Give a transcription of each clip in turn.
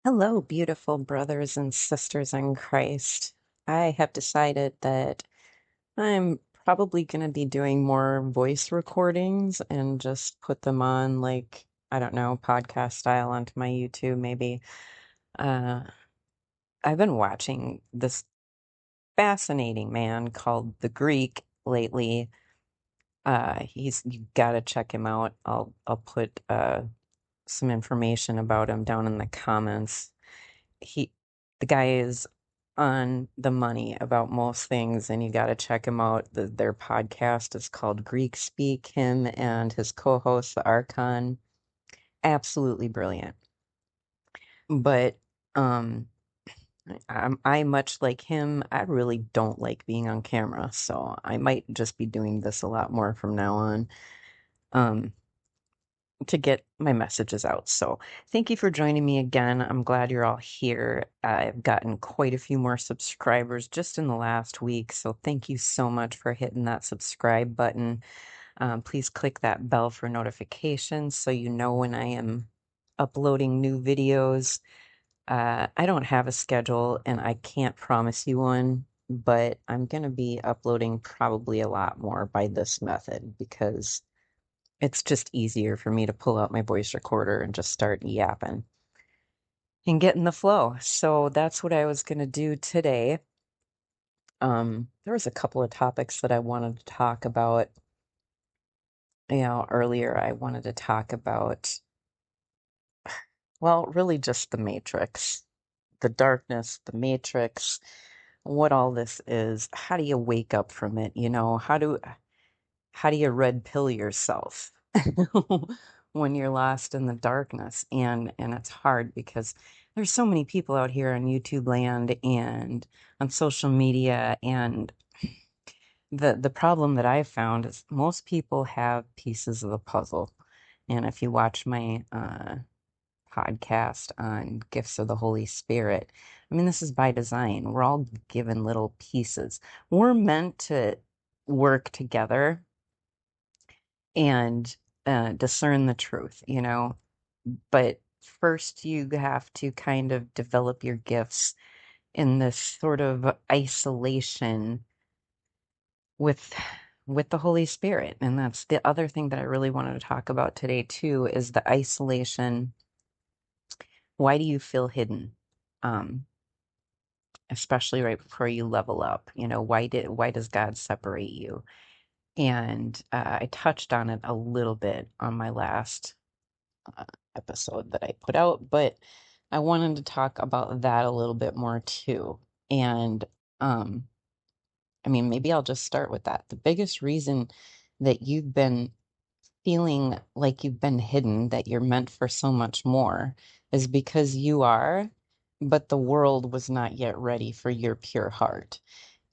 Hello, beautiful brothers and sisters in Christ. I have decided that I'm probably going to be doing more voice recordings and just put them on, like, I don't know, podcast style onto my YouTube, maybe. Uh, I've been watching this fascinating man called The Greek lately. You gotta check him out. I'll put some information about him down in the comments. he the guy is on the money about most things, and you got to check him out. Their podcast is called Greek Speak. Him and his co-host, the Archon, absolutely brilliant. But um, I much like him. I really don't like being on camera, so I might just be doing this a lot more from now on. Um, to get my messages out. So, thank you for joining me again. I'm glad you're all here. I've gotten quite a few more subscribers just in the last week. So, thank you so much for hitting that subscribe button. Please click that bell for notifications so you know when I am uploading new videos. I don't have a schedule and I can't promise you one, but I'm going to be uploading probably a lot more by this method because it's just easier for me to pull out my voice recorder and just start yapping and get in the flow. So that's what I was going to do today. There was a couple of topics that I wanted to talk about. Earlier I wanted to talk about, well, really just the Matrix, the darkness, the Matrix, what all this is. How do you wake up from it? How do you red pill yourself when you're lost in the darkness? And it's hard because there's so many people out here on YouTube land and on social media, and the problem that I've found is most people have pieces of the puzzle. And if you watch my podcast on gifts of the Holy Spirit, I mean, this is by design. We're all given little pieces. We're meant to work together and discern the truth. But first, you have to kind of develop your gifts in this sort of isolation with with the Holy Spirit. And that's the other thing that I really wanted to talk about today too, is the isolation. Why do you feel hidden? Um, Especially right before you level up. Why does God separate you? And I touched on it a little bit on my last uh, episode that I put out, but I wanted to talk about that a little bit more too. And um, I mean, maybe I'll just start with that. The biggest reason that you've been feeling like you've been hidden, that you're meant for so much more, is because you are, but the world was not yet ready for your pure heart.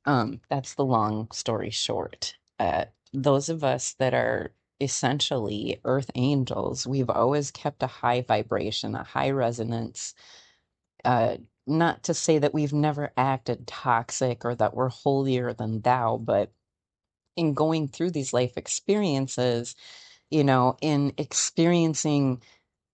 That's the long story short. Those of us that are essentially earth angels, we've always kept a high vibration, a high resonance. Uh, Not to say that we've never acted toxic or that we're holier than thou, but in going through these life experiences, in experiencing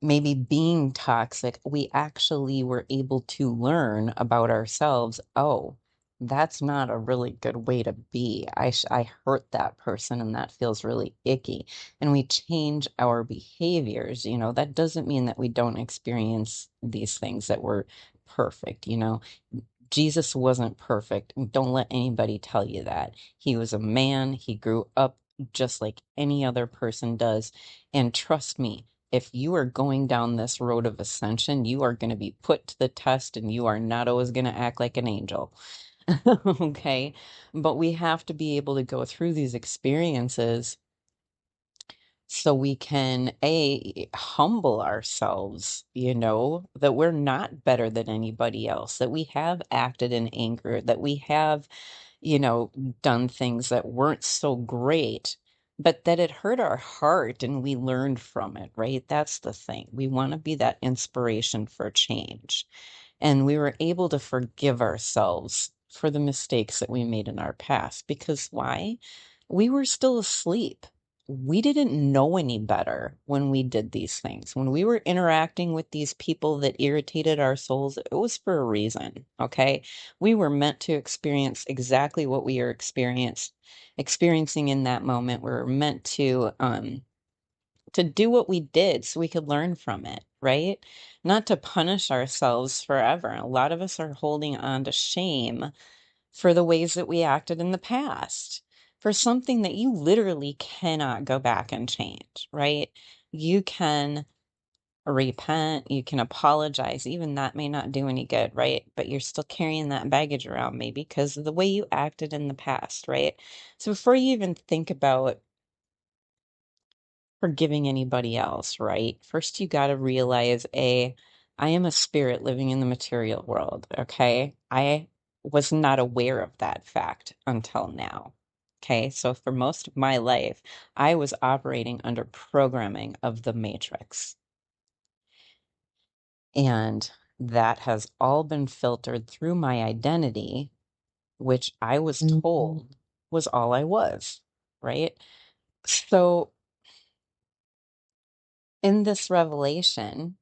maybe being toxic, we actually were able to learn about ourselves. Oh, that's not a really good way to be. I hurt that person and that feels really icky. And we change our behaviors. That doesn't mean that we don't experience these things that were perfect. Jesus wasn't perfect. Don't let anybody tell you that. He was a man. He grew up just like any other person does. And trust me, if you are going down this road of ascension, you are going to be put to the test and you are not always going to act like an angel. Okay. But we have to be able to go through these experiences so we can humble ourselves, that we're not better than anybody else, that we have acted in anger, that we have, you know, done things that weren't so great, but that it hurt our heart and we learned from it, right? That's the thing. We want to be that inspiration for change. And we were able to forgive ourselves for the mistakes that we made in our past because why? We were still asleep. we didn't know any better when we did these things. When we were interacting with these people that irritated our souls, it was for a reason, okay? We were meant to experience exactly what we are experiencing in that moment. We were meant to do what we did so we could learn from it, right? Not to punish ourselves forever. A lot of us are holding on to shame for the ways that we acted in the past, for something that you literally cannot go back and change, right? You can repent, you can apologize. Even that may not do any good, right? But you're still carrying that baggage around maybe because of the way you acted in the past, right? So before you even think about forgiving anybody else, right? First, you got to realize I am a spirit living in the material world, okay? I was not aware of that fact until now. Okay, so for most of my life, I was operating under programming of the Matrix. And that has all been filtered through my identity, which I was told was all I was, right? So in this revelation,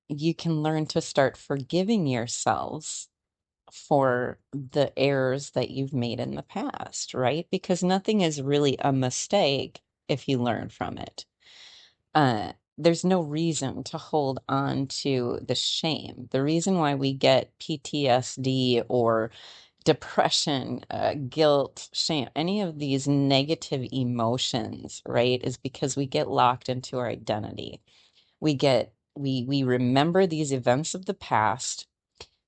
you can learn to start forgiving yourselves for the errors that you've made in the past, right? Because nothing is really a mistake if you learn from it. There's no reason to hold on to the shame. The reason why we get PTSD or depression, guilt, shame, any of these negative emotions, right, is because we get locked into our identity. We remember these events of the past.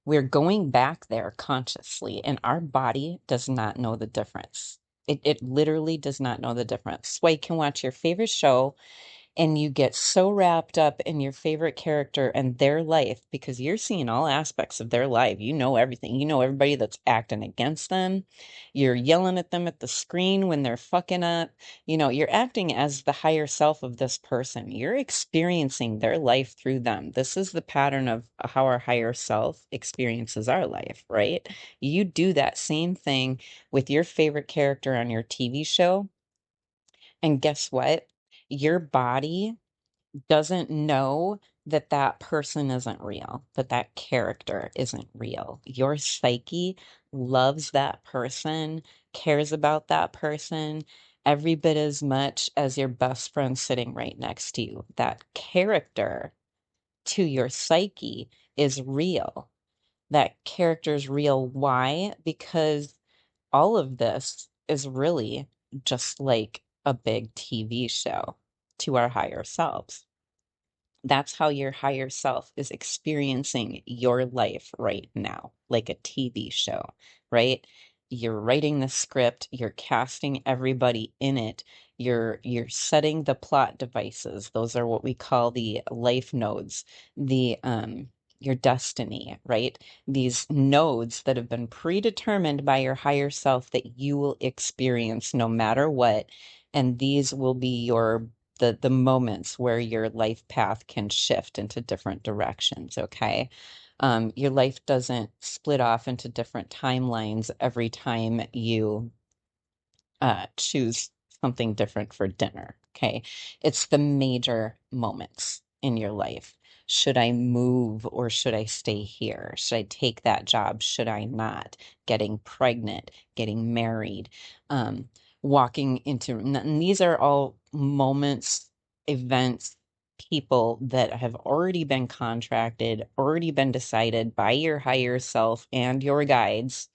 We're going back there consciously, and our body does not know the difference. It literally does not know the difference. So you can watch your favorite show and you get so wrapped up in your favorite character and their life because you're seeing all aspects of their life. You know everything. You know everybody that's acting against them. You're yelling at them at the screen when they're fucking up. You know, you're acting as the higher self of this person. You're experiencing their life through them. This is the pattern of how our higher self experiences our life, right? You do that same thing with your favorite character on your TV show. And guess what? Your body doesn't know that that person isn't real, that that character isn't real. Your psyche loves that person, cares about that person every bit as much as your best friend sitting right next to you. That character to your psyche is real. That character is real. Why? Because all of this is really just like a big TV show to our higher selves. That's how your higher self is experiencing your life right now, like a TV show, right? You're writing the script, you're casting everybody in it, you're setting the plot devices. Those are what we call the life nodes, the your destiny, right? These nodes that have been predetermined by your higher self that you will experience no matter what. And these will be the moments where your life path can shift into different directions, okay? Your life doesn't split off into different timelines every time you choose something different for dinner. Okay. It's the major moments in your life. Should I move or should I stay here? Should I take that job? Should I not? Getting pregnant, getting married, um, walking into, and these are all moments, events, people that have already been contracted, already been decided by your higher self and your guides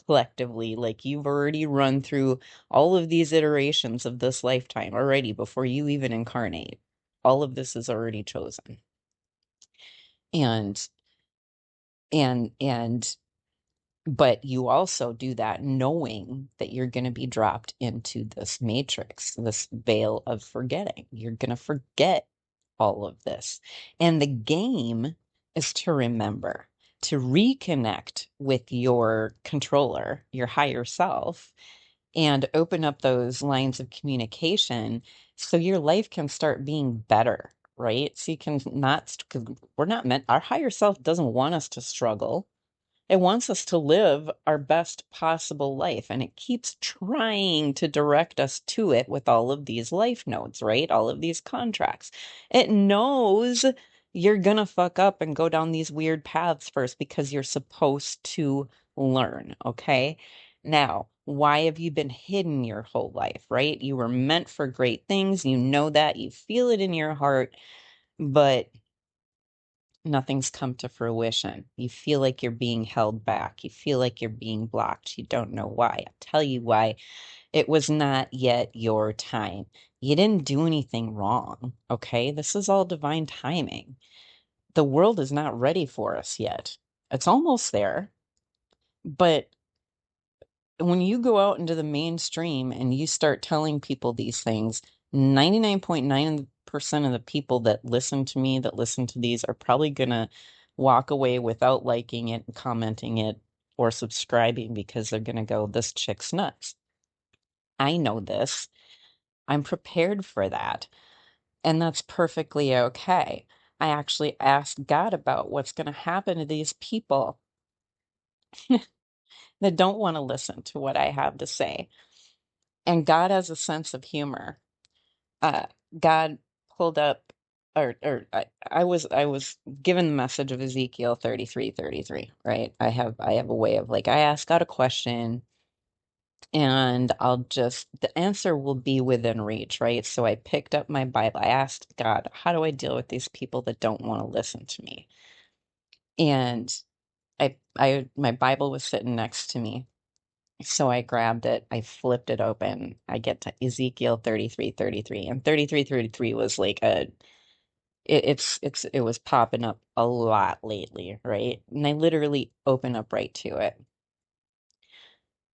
collectively. Like you've already run through all of these iterations of this lifetime already before you even incarnate. All of this is already chosen. And and but you also do that knowing that you're going to be dropped into this matrix, this veil of forgetting. You're going to forget all of this. And the game is to remember, to reconnect with your controller, your higher self, and open up those lines of communication so your life can start being better, right? So you can not, because we're not meant, our higher self doesn't want us to struggle. It wants us to live our best possible life, and it keeps trying to direct us to it with all of these life notes, right? All of these contracts. It knows you're gonna fuck up and go down these weird paths first because you're supposed to learn, okay? Now, why have you been hidden your whole life, right? You were meant for great things. You know that. You feel it in your heart, but nothing's come to fruition. You feel like you're being held back. You feel like you're being blocked. You don't know why. I'll tell you why. It was not yet your time. You didn't do anything wrong, okay? This is all divine timing. The world is not ready for us yet. It's almost there, but when you go out into the mainstream and you start telling people these things, 99.9% of the people that listen to me, that listen to these, are probably gonna walk away without liking it, commenting it, or subscribing because they're gonna go, this chick's nuts. I know this. I'm prepared for that. And that's perfectly okay. I actually asked God about what's going to happen to these people that don't want to listen to what I have to say. And God has a sense of humor. Uh, God pulled up, or I was given the message of Ezekiel 33:33, right? I have a way of like, I ask God a question and the answer will be within reach, right? So I picked up my Bible. I asked God, how do I deal with these people that don't want to listen to me? And my Bible was sitting next to me. So I grabbed it, I flipped it open. I get to Ezekiel 33:33. And 33:33 was like it was popping up a lot lately, right? And I literally open up right to it.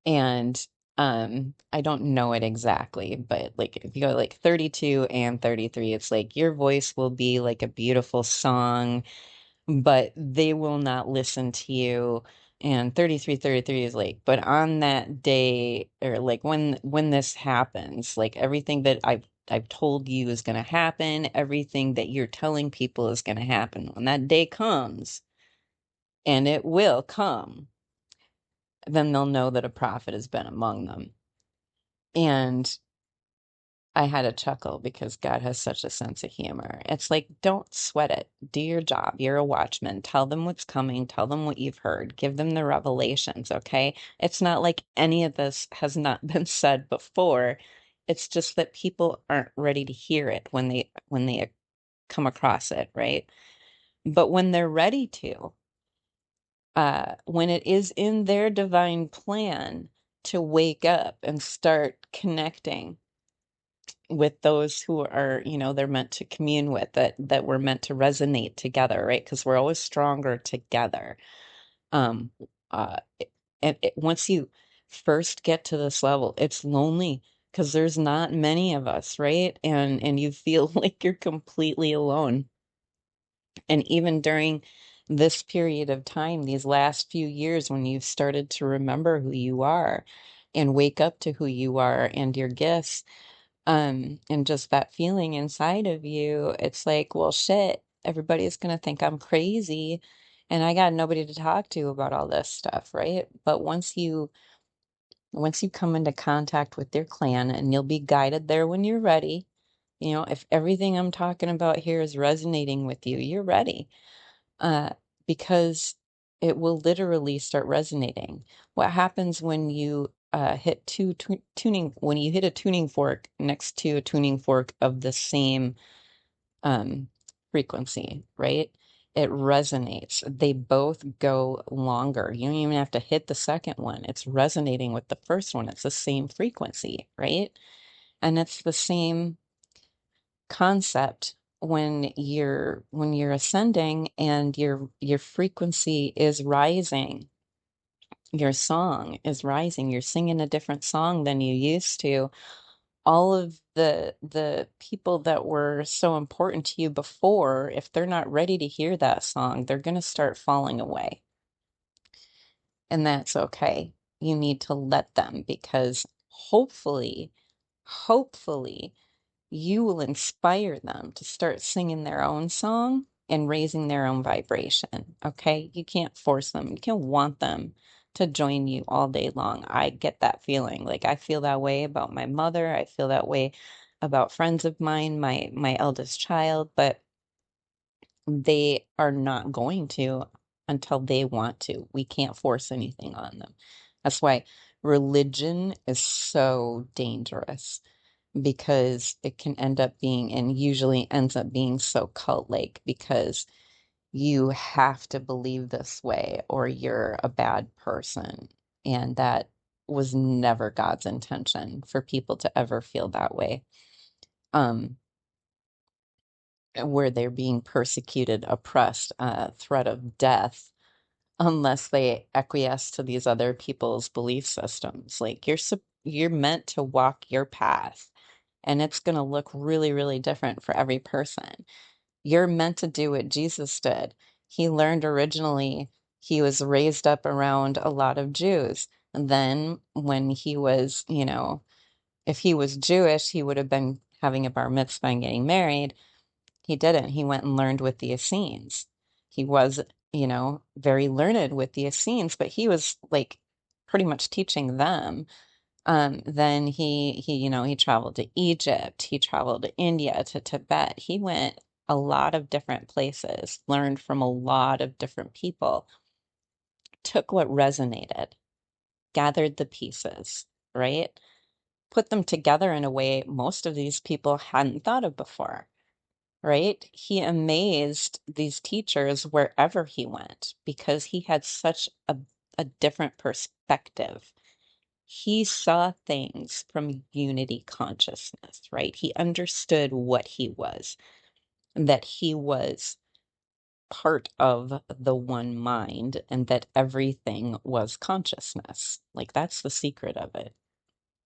And I don't know it exactly, but like if you go like 32 and 33, it's like your voice will be like a beautiful song, but they will not listen to you. And 33 is like, but on that day, or like when this happens, like everything that I've told you is going to happen, everything that you're telling people is going to happen. When that day comes, and it will come, then they'll know that a prophet has been among them. And I had a chuckle because God has such a sense of humor. It's like, don't sweat it. Do your job. You're a watchman. Tell them what's coming. Tell them what you've heard. Give them the revelations, okay? It's not like any of this has not been said before. It's just that people aren't ready to hear it when they come across it, right? But when they're ready to, when it is in their divine plan to wake up and start connecting with those who are, they're meant to commune with, that we're meant to resonate together, right? Because we're always stronger together. Um, and once you first get to this level, it's lonely because there's not many of us, right? And you feel like you're completely alone. And even during this period of time, these last few years, when you've started to remember who you are and wake up to who you are and your gifts, and just that feeling inside of you, it's like, well, shit, everybody's gonna think I'm crazy, and I got nobody to talk to about all this stuff, right? But once you come into contact with your clan, and you'll be guided there when you're ready, if everything I'm talking about here is resonating with you, you're ready. Uh, because it will literally start resonating. What happens when you hit when you hit a tuning fork next to a tuning fork of the same um, frequency, right? It resonates. They both go longer. You don't even have to hit the second one. It's resonating with the first one. It's the same frequency, right? And it's the same concept when you're ascending and your frequency is rising, your song is rising, you're singing a different song than you used to. All of the people that were so important to you before, if they're not ready to hear that song, they're going to start falling away. And that's okay. You need to let them, because hopefully you will inspire them to start singing their own song, and raising their own vibration. Okay. You can't force them. You can't want them to join you all day long. I get that feeling. Like I feel that way about my mother. I feel that way about friends of mine, my eldest child, but they are not going to until they want to. We can't force anything on them. That's why religion is so dangerous because it can end up being, and usually ends up being so cult-like because you have to believe this way or you're a bad person. And that was never God's intention for people to ever feel that way. Um, where they're being persecuted, oppressed, threat of death, unless they acquiesce to these other people's belief systems. Like you're meant to walk your path, and it's going to look really, really different for every person. You're meant to do what Jesus did. He learned originally, he was raised up around a lot of Jews. And then when he was, if he was Jewish, he would have been having a bar mitzvah and getting married. He didn't. He went and learned with the Essenes. He was, very learned with the Essenes, but he was like pretty much teaching them. Then he traveled to Egypt, he traveled to India, to Tibet. He went a lot of different places, learned from a lot of different people, took what resonated, gathered the pieces, right? Put them together in a way most of these people hadn't thought of before, right? He amazed these teachers wherever he went because he had such a different perspective. He saw things from unity consciousness, right? He understood what he was, that he was part of the one mind and that everything was consciousness. Like that's the secret of it.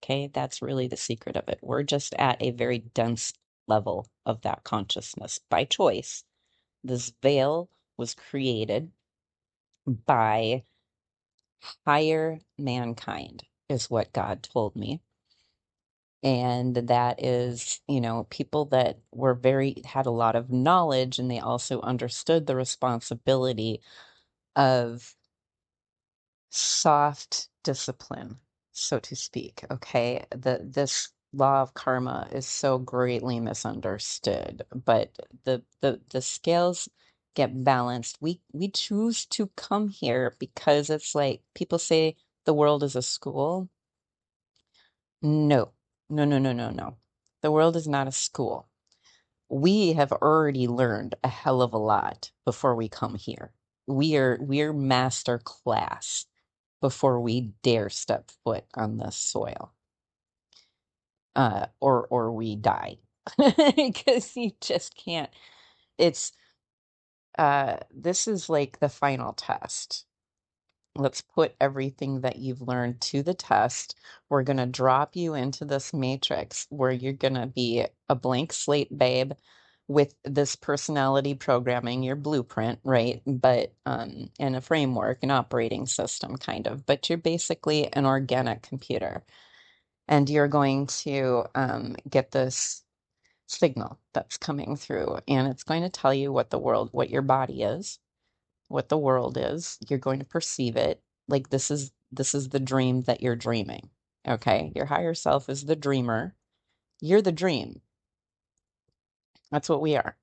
Okay, that's really the secret of it. We're just at a very dense level of that consciousness by choice. This veil was created by higher mankind, is what God told me. And that is, people that were had a lot of knowledge and they also understood the responsibility of soft discipline, so to speak. Okay. This law of karma is so greatly misunderstood, but the scales get balanced. We choose to come here because it's like people say the world is a school. No, no, no, no, no, no. The world is not a school. We have already learned a hell of a lot before we come here. We're master class before we dare step foot on this soil. Or we die. Because you just can't. It's this is like the final test. Let's put everything that you've learned to the test. We're going to drop you into this matrix where you're going to be a blank slate babe with this personality programming, your blueprint, right? But in a framework, an operating system kind of, but you're basically an organic computer. And you're going to get this signal that's coming through, and it's going to tell you what your body is, what the world is. You're going to perceive it like this is the dream that you're dreaming. Okay? Your higher self is the dreamer. You're the dream. That's what we are.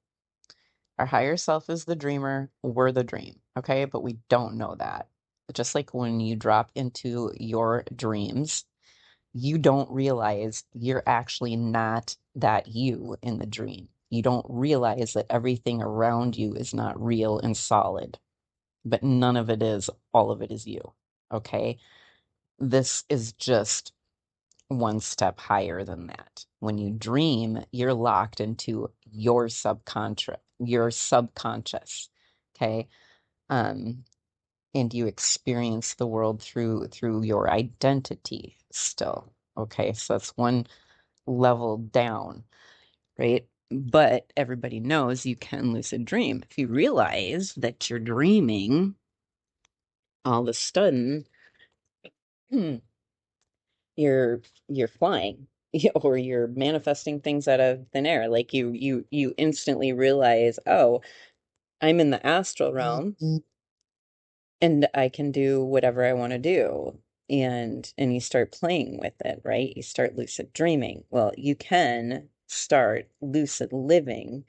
Our higher self is the dreamer. We're the dream. Okay? But we don't know that. Just like when you drop into your dreams, you don't realize you're actually not that you in the dream. You don't realize that everything around you is not real and solid, but none of it is. All of it is you. Okay? This is just one step higher than that. When you dream, you're locked into your subconscious. Okay? Um, and you experience the world through your identity still. Okay? So that's one level down, right? But everybody knows you can lucid dream. If you realize that you're dreaming, all of a sudden, you're flying or you're manifesting things out of thin air. Like you instantly realize, oh, I'm in the astral realm and I can do whatever I want to do. And you start playing with it, right? You start lucid dreaming. Well, you can start lucid living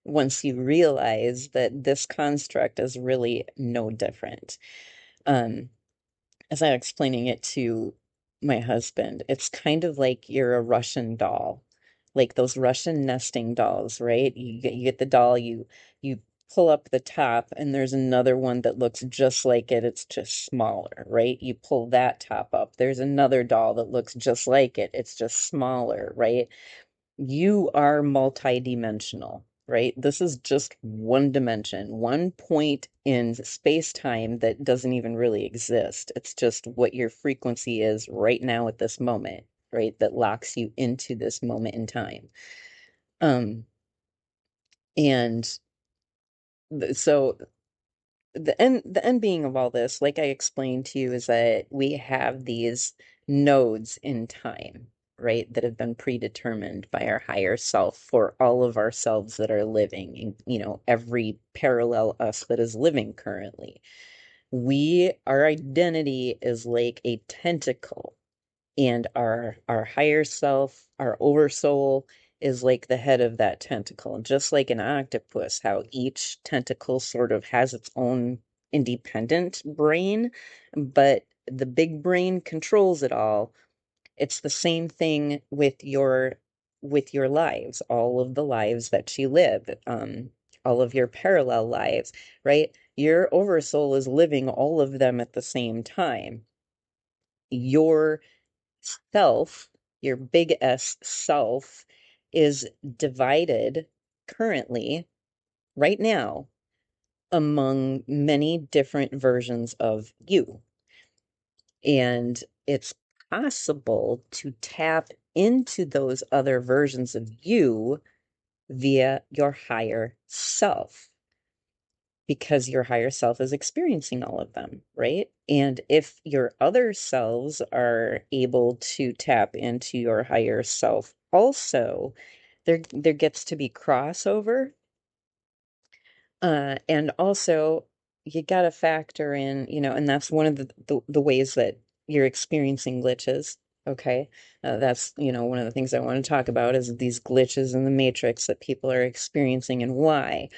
once you realize that this construct is really no different. Um, as I'm explaining it to my husband, it's kind of like you're a Russian doll, like those Russian nesting dolls, right? You get the doll, you pull up the top, and there's another one that looks just like it. It's just smaller, right? You pull that top up. There's another doll that looks just like it. It's just smaller, right? You are multidimensional, right? This is just one dimension, one point in space-time that doesn't even really exist. It's just what your frequency is right now at this moment, right? That locks you into this moment in time. Um, and so the end being of all this, like I explained to you, is that we have these nodes in time, right, that have been predetermined by our higher self for all of ourselves that are living, and every parallel us that is living currently. Our identity is like a tentacle, and our higher self, our oversoul, is like the head of that tentacle. Just like an octopus, how each tentacle sort of has its own independent brain, but the big brain controls it all. It's the same thing with your lives, all of the lives that you live, all of your parallel lives, right? Your oversoul is living all of them at the same time. Your self, your big S self, is divided currently, right now, among many different versions of you. And it's possible to tap into those other versions of you via your higher self, because your higher self is experiencing all of them, right? And if your other selves are able to tap into your higher self also, there gets to be crossover. And also, you got to factor in, and that's one of the ways that you're experiencing glitches. Okay. That's, one of the things I want to talk about is these glitches in the matrix that people are experiencing and why.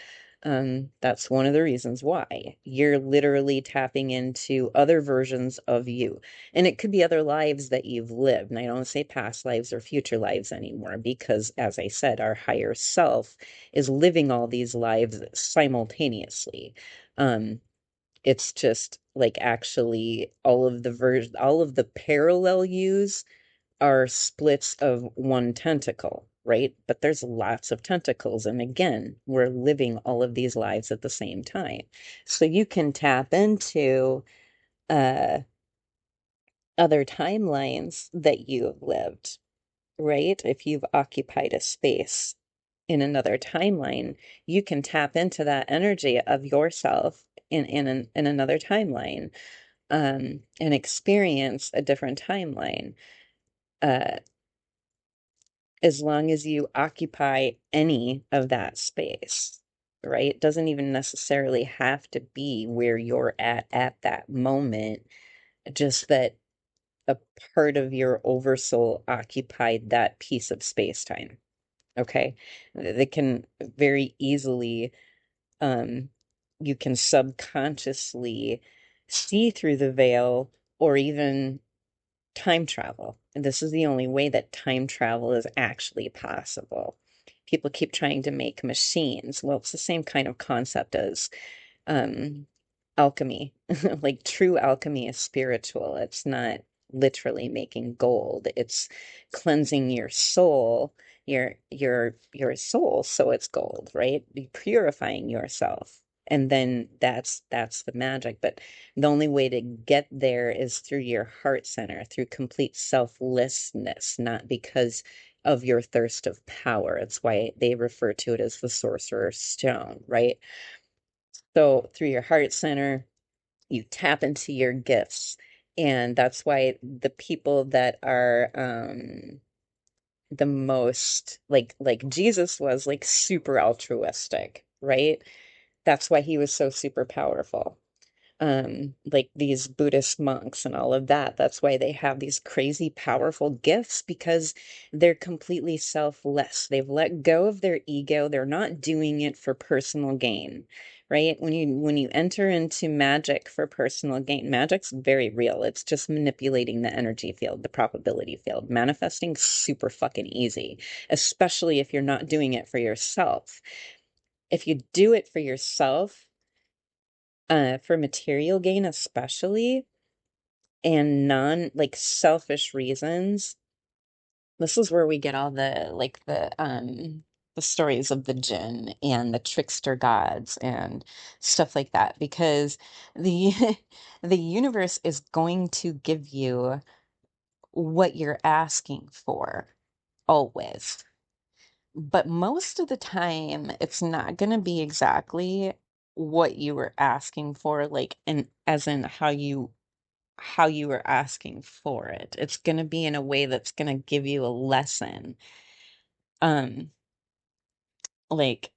That's one of the reasons why you're literally tapping into other versions of you. And it could be other lives that you've lived. And I don't say past lives or future lives anymore, because as I said, our higher self is living all these lives simultaneously. Um, it's just like actually all of the parallel yous are splits of one tentacle, right? But there's lots of tentacles. And again, we're living all of these lives at the same time. So you can tap into uh, other timelines that you have lived, right? If you've occupied a space in another timeline, you can tap into that energy of yourself in another timeline, and experience a different timeline. Uh, as long as you occupy any of that space, right? It doesn't even necessarily have to be where you're at that moment, just that a part of your oversoul occupied that piece of space time. Okay. They can very easily, um, you can subconsciously see through the veil, or even time travel. And this is the only way that time travel is actually possible. People keep trying to make machines. Well, it's the same kind of concept as um, alchemy. Like true alchemy is spiritual. It's not literally making gold. It's cleansing your soul, your soul, so it's gold, right? Purifying yourself. And then that's the magic. But the only way to get there is through your heart center, through complete selflessness, not because of your thirst of power. It's why they refer to it as the sorcerer's stone, right? So through your heart center, you tap into your gifts. And that's why the people that are the most like Jesus was like super altruistic, right? That's why he was so super powerful. Like these Buddhist monks and all of that. That's why they have these crazy powerful gifts because they're completely selfless. They've let go of their ego. They're not doing it for personal gain, right? When you enter into magic for personal gain, magic's very real. It's just manipulating the energy field, the probability field. Manifesting super fucking easy, especially if you're not doing it for yourself. If you do it for yourself, for material gain especially, and non like selfish reasons, this is where we get all the stories of the jinn and the trickster gods and stuff like that because the the universe is going to give you what you're asking for always. But most of the time, it's not going to be exactly what you were asking for, like, and as in how you were asking for it. It's going to be in a way that's going to give you a lesson. Um, like,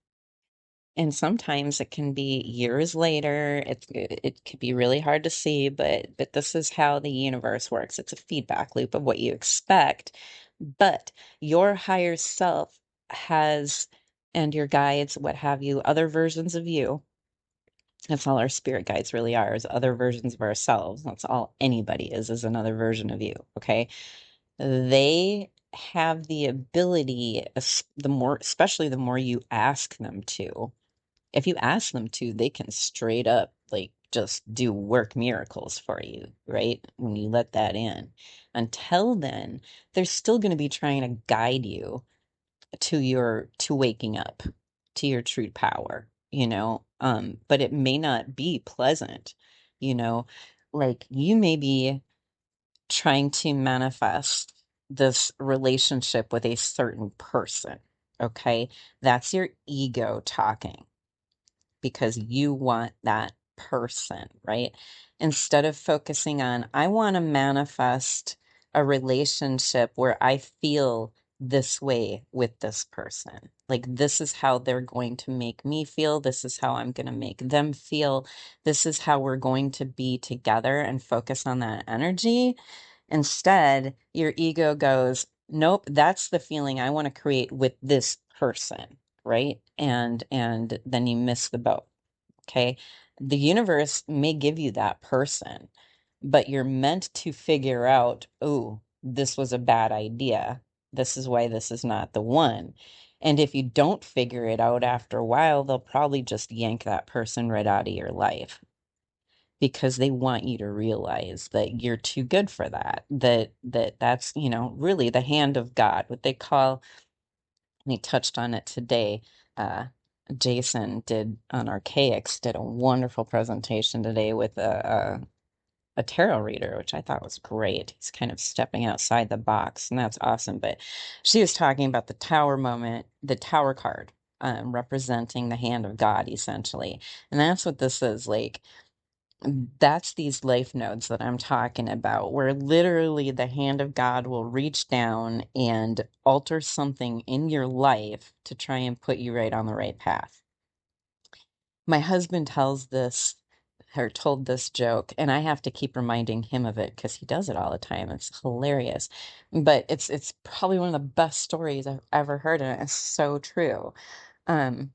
and sometimes it can be years later. It could be really hard to see, but this is how the universe works. It's a feedback loop of what you expect. But your higher self has, and your guides, what have you, other versions of you. That's all our spirit guides really are, is other versions of ourselves. That's all anybody is another version of you. Okay. They have the ability, especially the more you ask them to. If you ask them to, they can straight up like just do work miracles for you, right? When you let that in. Until then, they're still going to be trying to guide you to waking up to your true power, but it may not be pleasant, you know, like you may be trying to manifest this relationship with a certain person. Okay. That's your ego talking because you want that person, right? Instead of focusing on, I want to manifest a relationship where I feel this way with this person. Like, this is how they're going to make me feel. This is how I'm going to make them feel. This is how we're going to be together and focus on that energy. Instead, your ego goes, nope, that's the feeling I want to create with this person, right? And then you miss the boat. Okay. The universe may give you that person, but you're meant to figure out, oh, this was a bad idea. This is why this is not the one. And if you don't figure it out after a while, they'll probably just yank that person right out of your life because they want you to realize that you're too good for that. That's, really the hand of God, what they call, and he touched on it today. Uh, Jason did on Archaics did a wonderful presentation today with a tarot reader, which I thought was great. He's kind of stepping outside the box, and that's awesome. But she was talking about the tower moment, the tower card, representing the hand of God, essentially. And that's what this is like. That's these life nodes that I'm talking about, where literally the hand of God will reach down and alter something in your life to try and put you right on the right path. My husband tells this or told this joke, and I have to keep reminding him of it because he does it all the time. It's hilarious. But it's probably one of the best stories I've ever heard, and it's so true. Um,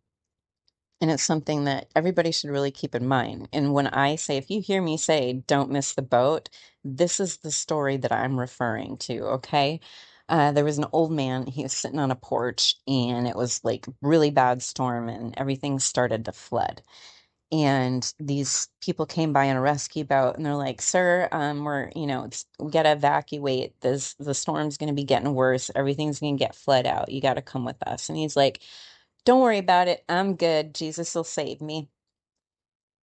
and it's something that everybody should really keep in mind. And when I say, if you hear me say, don't miss the boat, this is the story that I'm referring to, okay? There was an old man, he was sitting on a porch, and it was like really bad storm, and everything started to flood. And these people came by in a rescue boat, and they're like, "Sir, we gotta evacuate. The storm's gonna be getting worse. Everything's gonna get flood out. You gotta come with us." And he's like, "Don't worry about it. I'm good. Jesus will save me."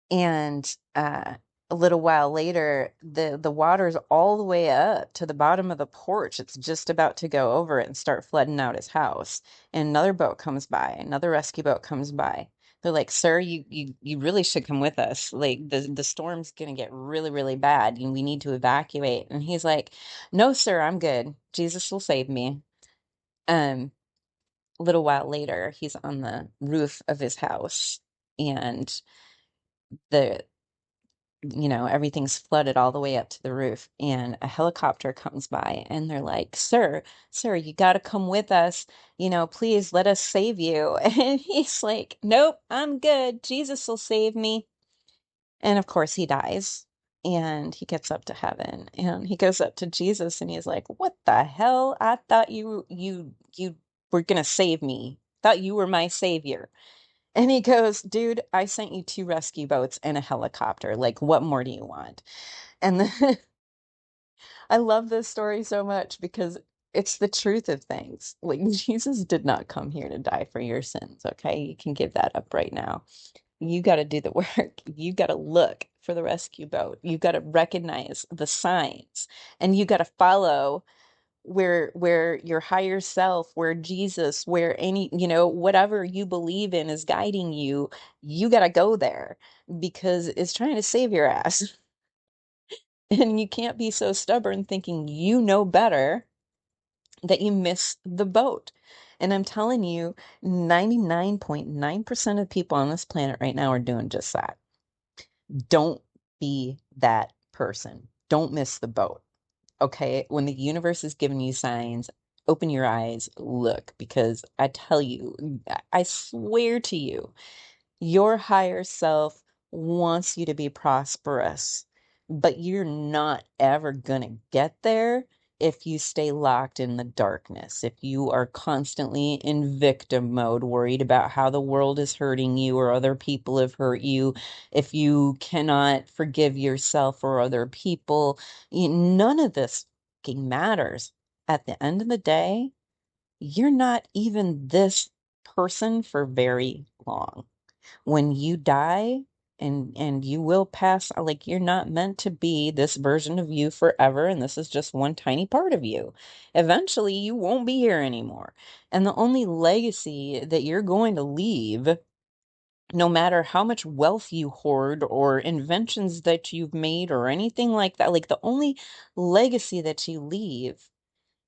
And a little while later, the water's all the way up to the bottom of the porch. It's just about to go over it and start flooding out his house. And another boat comes by, another rescue boat comes by. They're like, "Sir, you really should come with us. Like the storm's gonna get really, really bad, and we need to evacuate." And he's like, "No, sir, I'm good. Jesus will save me." Um, a little while later, he's on the roof of his house, and the everything's flooded all the way up to the roof, and a helicopter comes by, and they're like, sir, you got to come with us, please let us save you. And he's like, nope, I'm good. Jesus will save me. And of course he dies, and he gets up to heaven, and he goes up to Jesus, and he's like, what the hell? I thought you were gonna save me. Thought you were my savior. And he goes, dude, I sent you two rescue boats and a helicopter. Like, what more do you want? And then I love this story so much because it's the truth of things. Like, Jesus did not come here to die for your sins, okay? You can give that up right now. You got to do the work. You got to look for the rescue boat. You got to recognize the signs, and you got to follow where your higher self, where Jesus, where any, whatever you believe in is guiding you. You got to go there because it's trying to save your ass. And you can't be so stubborn thinking you know better that you miss the boat. And I'm telling you, 99.9% of people on this planet right now are doing just that. Don't be that person. Don't miss the boat. Okay, when the universe is giving you signs, open your eyes, look, because I tell you, I swear to you, your higher self wants you to be prosperous, but you're not ever gonna get there if you stay locked in the darkness, if you are constantly in victim mode, worried about how the world is hurting you or other people have hurt you, if you cannot forgive yourself or other people, none of this fucking matters. At the end of the day, you're not even this person for very long. When you die, and you will pass, like, you're not meant to be this version of you forever, and this is just one tiny part of you. Eventually you won't be here anymore, and the only legacy that you're going to leave, no matter how much wealth you hoard or inventions that you've made or anything like that, like, the only legacy that you leave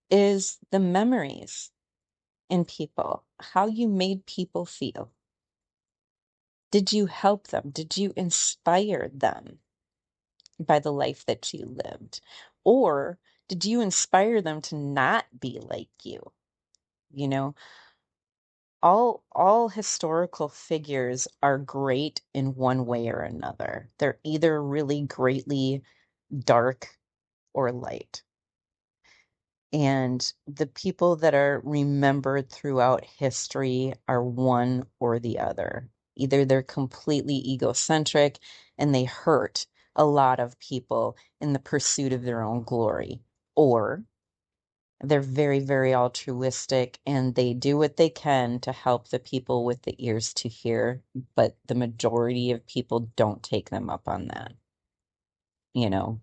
is the memories in people, how you made people feel. Did you help them? Did you inspire them by the life that you lived? Or did you inspire them to not be like you? You know, all historical figures are great in one way or another. They're either really greatly dark or light. And the people that are remembered throughout history are one or the other. Either they're completely egocentric and they hurt a lot of people in the pursuit of their own glory, or they're very, very altruistic and they do what they can to help the people with the ears to hear, but the majority of people don't take them up on that.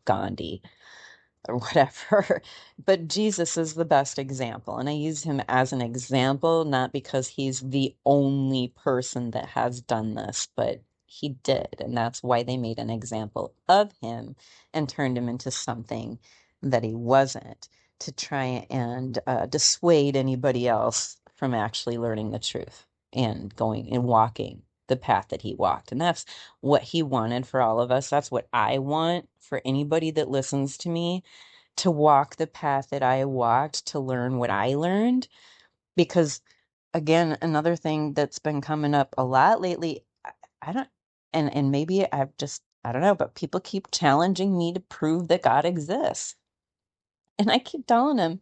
Gandhi or whatever. But Jesus is the best example. And I use him as an example, not because he's the only person that has done this, but he did. And that's why they made an example of him and turned him into something that he wasn't, to try and dissuade anybody else from actually learning the truth and going and walking the path that he walked. And that's what he wanted for all of us. That's what I want for anybody that listens to me, to walk the path that I walked, to learn what I learned. Because again, another thing that's been coming up a lot lately, I don't, and maybe I don't know, but people keep challenging me to prove that God exists. And I keep telling them,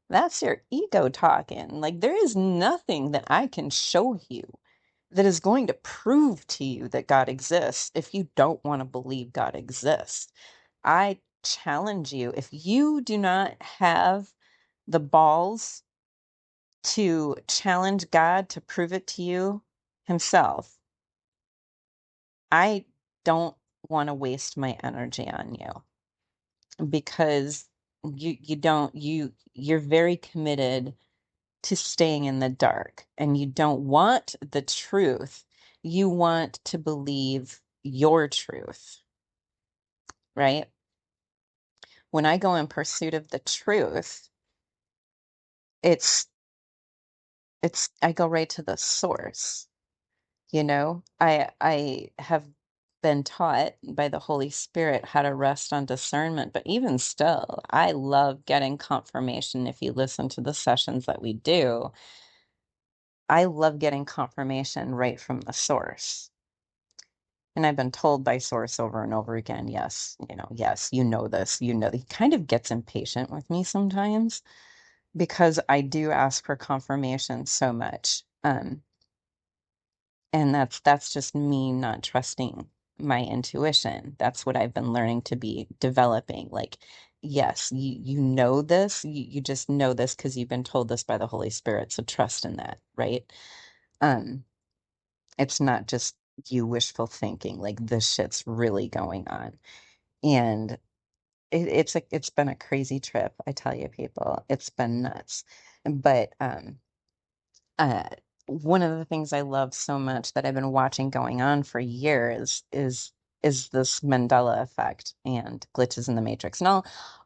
that's your ego talking. Like, there is nothing that I can show you that is going to prove to you that God exists if you don't want to believe God exists. I challenge you, if you do not have the balls to challenge God to prove it to you himself, I don't want to waste my energy on you, because you're very committed to staying in the dark, and you don't want the truth. You want to believe your truth, right? When I go in pursuit of the truth, it's I go right to the source. I have been taught by the Holy Spirit how to rest on discernment, but even still, I love getting confirmation. If you listen to the sessions that we do, I love getting confirmation right from the source. And I've been told by source over and over again, yes, yes, this, he kind of gets impatient with me sometimes because I do ask for confirmation so much. And that's just me not trusting my intuition. That's what I've been learning to be developing. Like, yes, you know this, you just know this because you've been told this by the Holy Spirit. So trust in that, right? Um, it's not just you wishful thinking, like this shit's really going on. And it's been a crazy trip, I tell you, people. It's been nuts. But uh, one of the things I love so much that I've been watching going on for years is this Mandela effect and glitches in the matrix. And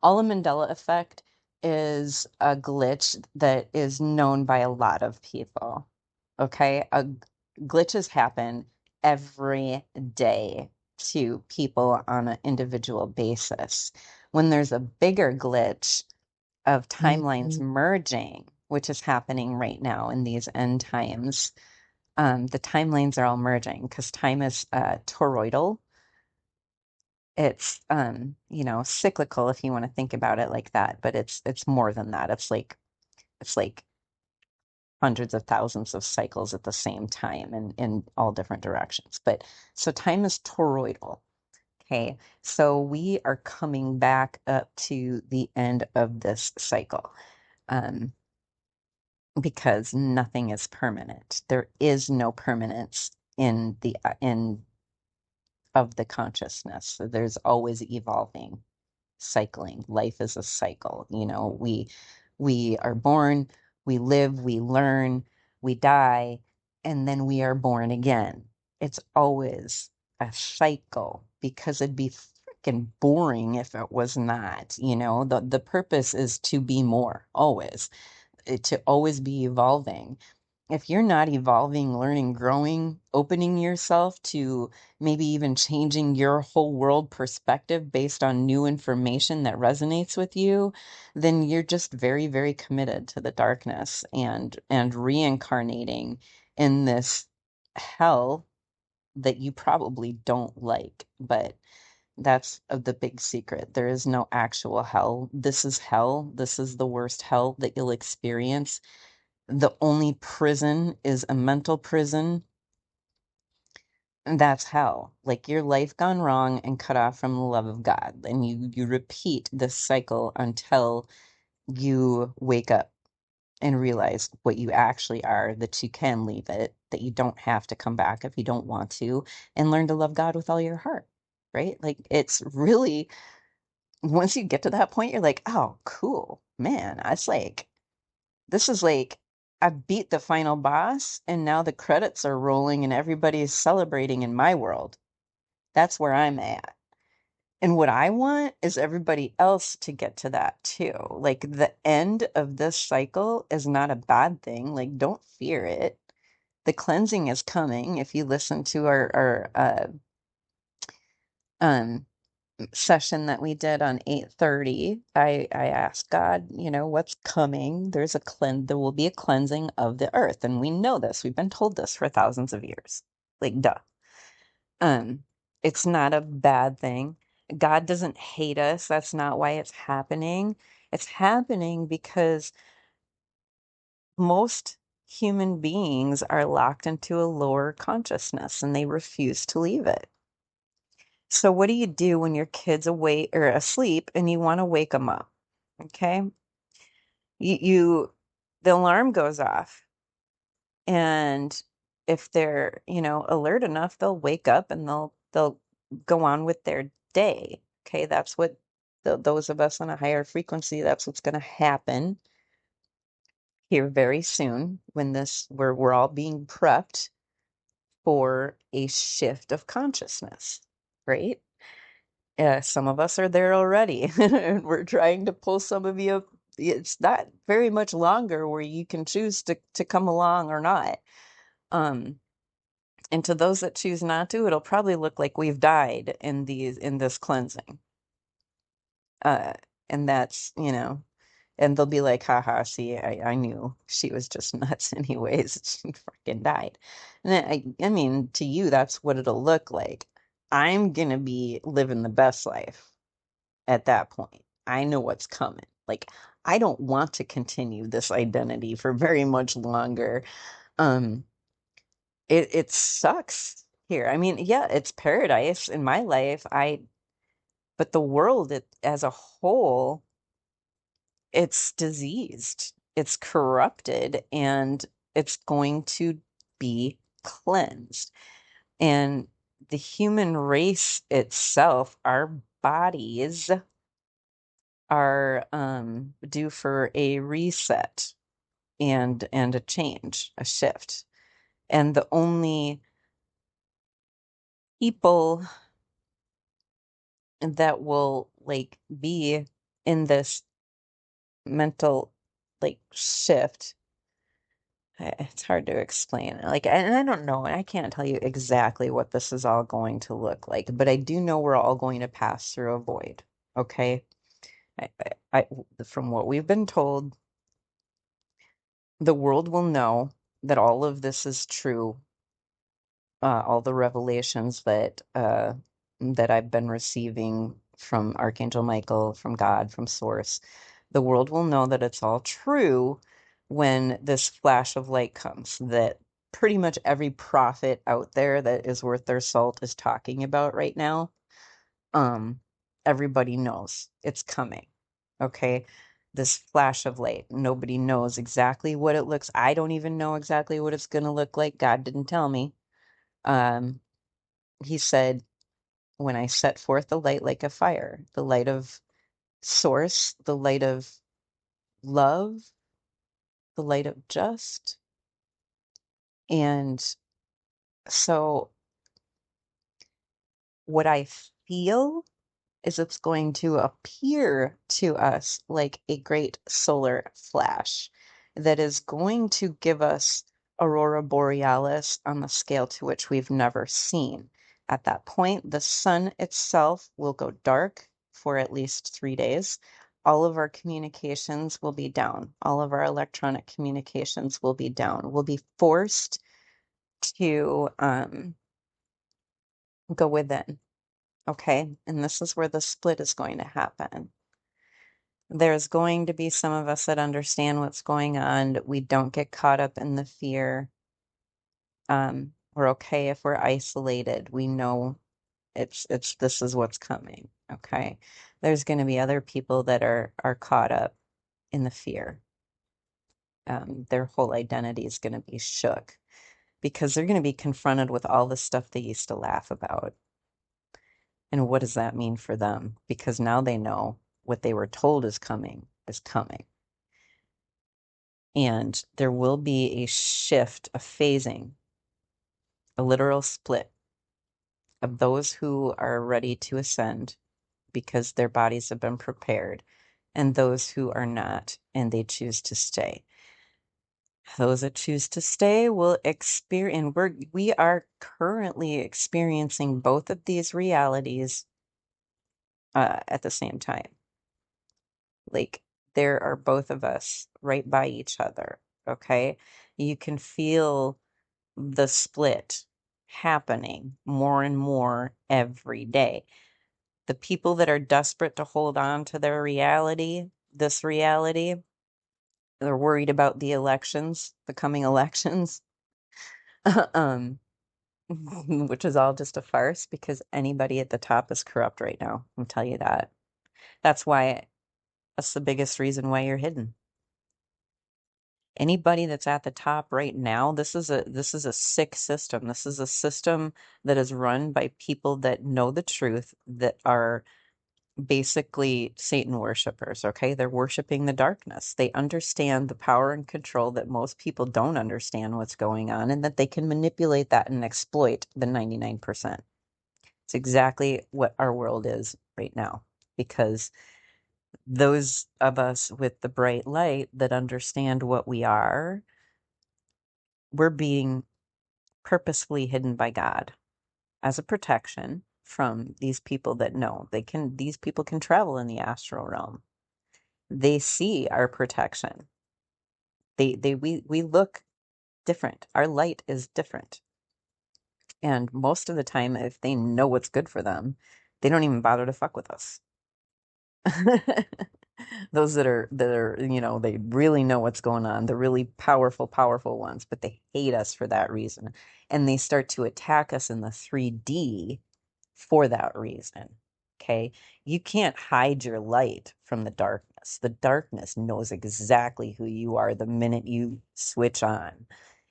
all a Mandela effect is a glitch that is known by a lot of people. Okay? Glitches happen every day to people on an individual basis. When there's a bigger glitch, of timelines merging, which is happening right now in these end times. The timelines are all merging because time is toroidal. It's cyclical if you want to think about it like that, but it's more than that. It's like hundreds of thousands of cycles at the same time and in all different directions. But so time is toroidal. Okay, so we are coming back up to the end of this cycle. Um, because nothing is permanent. There is no permanence in the in of the consciousness. So there's always evolving, cycling. Life is a cycle. We are born, we live, we learn, we die, and then we are born again. It's always a cycle because it'd be freaking boring if it was not. The purpose is to be more always, to always be evolving. If you're not evolving, learning, growing, opening yourself to maybe even changing your whole world perspective based on new information that resonates with you, then you're just very, very committed to the darkness and reincarnating in this hell that you probably don't like. But that's the big secret. There is no actual hell. This is hell. This is the worst hell that you'll experience. The only prison is a mental prison, and that's hell. Like your life gone wrong and cut off from the love of God. And you repeat this cycle until you wake up and realize what you actually are, that you can leave it, that you don't have to come back if you don't want to, and learn to love God with all your heart. Right? Like it's really, once you get to that point, you're like, oh, cool, man. This is like, I beat the final boss, and now the credits are rolling and everybody's celebrating in my world. That's where I'm at. And what I want is everybody else to get to that too. Like the end of this cycle is not a bad thing. Like, don't fear it. The cleansing is coming. If you listen to our um session that we did on 8:30, I asked God, what's coming? There will be a cleansing of the earth, and we know this. We've been told this for thousands of years. Like, duh. Um, it's not a bad thing. God doesn't hate us. That's not why it's happening. It's happening because most human beings are locked into a lower consciousness and they refuse to leave it. So what do you do when your kid's awake or asleep and you want to wake them up? Okay. The alarm goes off, and if they're, alert enough, they'll wake up and they'll go on with their day. Okay. That's what those of us on a higher frequency, that's what's going to happen here very soon when we're all being prepped for a shift of consciousness, right? Some of us are there already, and we're trying to pull some of you up. It's not very much longer where you can choose to come along or not. Um, And to those that choose not to, it'll probably look like we've died in this cleansing. Uh, and that's, and they'll be like, haha, see, I knew she was just nuts anyways. She freaking died. And I mean, to you, that's what it'll look like. I'm gonna be living the best life at that point. I know what's coming. Like, I don't want to continue this identity for very much longer. Um, it sucks here. I mean, yeah, it's paradise in my life. But the world as a whole, it's diseased, it's corrupted, and it's going to be cleansed. And the human race itself, our bodies are due for a reset and a change, a shift. And the only people that will like be in this mental like shift, it's hard to explain. Like, and I don't know, and I can't tell you exactly what this is all going to look like, but I do know we're all going to pass through a void. Okay. From what we've been told, the world will know that all of this is true, all the revelations that I've been receiving from Archangel Michael, from God, from Source. The world will know that it's all true when this flash of light comes, that pretty much every prophet out there that is worth their salt is talking about right now. Um, Everybody knows it's coming. Okay. This flash of light. Nobody knows exactly what it looks. I don't even know exactly what it's going to look like. God didn't tell me. Um, he said, when I set forth the light like a fire, the light of source, the light of love, the light of just. And so what I feel is it's going to appear to us like a great solar flash that is going to give us aurora borealis on the scale to which we've never seen. At that point, the sun itself will go dark for at least 3 days. All of our communications will be down. All of our electronic communications will be down. We'll be forced to go within. Okay. And this is where the split is going to happen. There's going to be some of us that understand what's going on. We don't get caught up in the fear. We're okay if we're isolated. We know it's this is what's coming. Okay. There's going to be other people that are caught up in the fear. Their whole identity is going to be shook because they're going to be confronted with all the stuff they used to laugh about. And what does that mean for them? Because now they know what they were told is coming is coming. And there will be a shift, a phasing, a literal split of those who are ready to ascend because their bodies have been prepared, and those who are not and they choose to stay. Those that choose to stay will experience, and we are currently experiencing both of these realities at the same time. Like, there are both of us right by each other. Okay. You can feel the split happening more and more every day. The people that are desperate to hold on to their reality, this reality, they're worried about the elections, the coming elections, um, which is all just a farce because anybody at the top is corrupt right now. I'll tell you that. That's why that's the biggest reason why you're hidden. Anybody that's at the top right now, this is a sick system. This is a system that is run by people that know the truth, that are basically Satan worshipers, okay? They're worshiping the darkness. They understand the power and control that most people don't understand what's going on, and that they can manipulate that and exploit the 99%. It's exactly what our world is right now, because those of us with the bright light that understand what we are, we're being purposefully hidden by God as a protection from these people that know these people can travel in the astral realm. They see our protection. We look different. Our light is different. And most of the time, if they know what's good for them, they don't even bother to fuck with us. Those that are, they really know what's going on. The really powerful ones, but they hate us for that reason. And they start to attack us in the 3D for that reason. Okay? You can't hide your light from the darkness. The darkness knows exactly who you are the minute you switch on.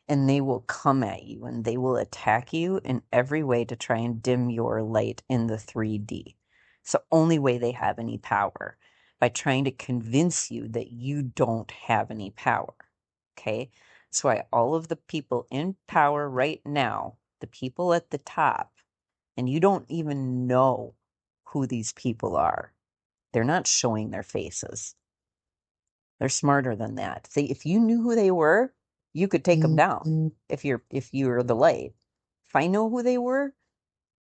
And they will come at you and they will attack you in every way to try and dim your light in the 3D. It's the only way they have any power, by trying to convince you that you don't have any power. Okay? That's why all of the people in power right now, the people at the top, and you don't even know who these people are. They're not showing their faces. They're smarter than that. If you knew who they were, you could take them down if you're the light. If I know who they were,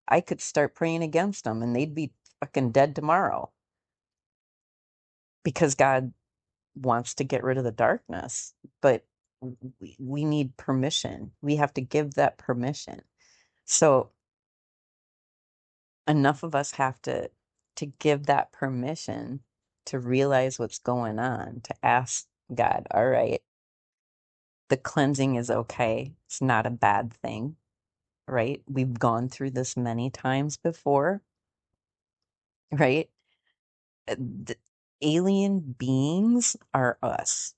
I could start praying against them and they'd be fucking dead tomorrow. Because God wants to get rid of the darkness, but we need permission. We have to give that permission. So enough of us have to give that permission to realize what's going on, to ask God, all right, the cleansing is okay. It's not a bad thing, right? We've gone through this many times before, right? The alien beings are us,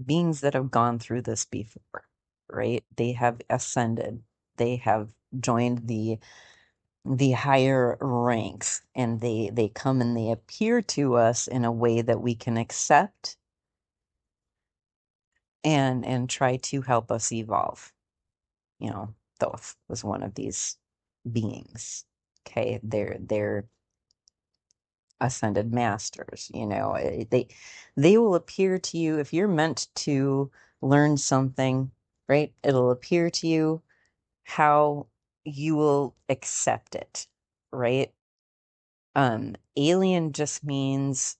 beings that have gone through this before, right? They have ascended. They have joined the higher ranks, and they come and they appear to us in a way that we can accept and try to help us evolve. Thoth was one of these beings. Okay, they're ascended masters. They will appear to you if you're meant to learn something, right? It'll appear to you how you will accept it, right? Alien just means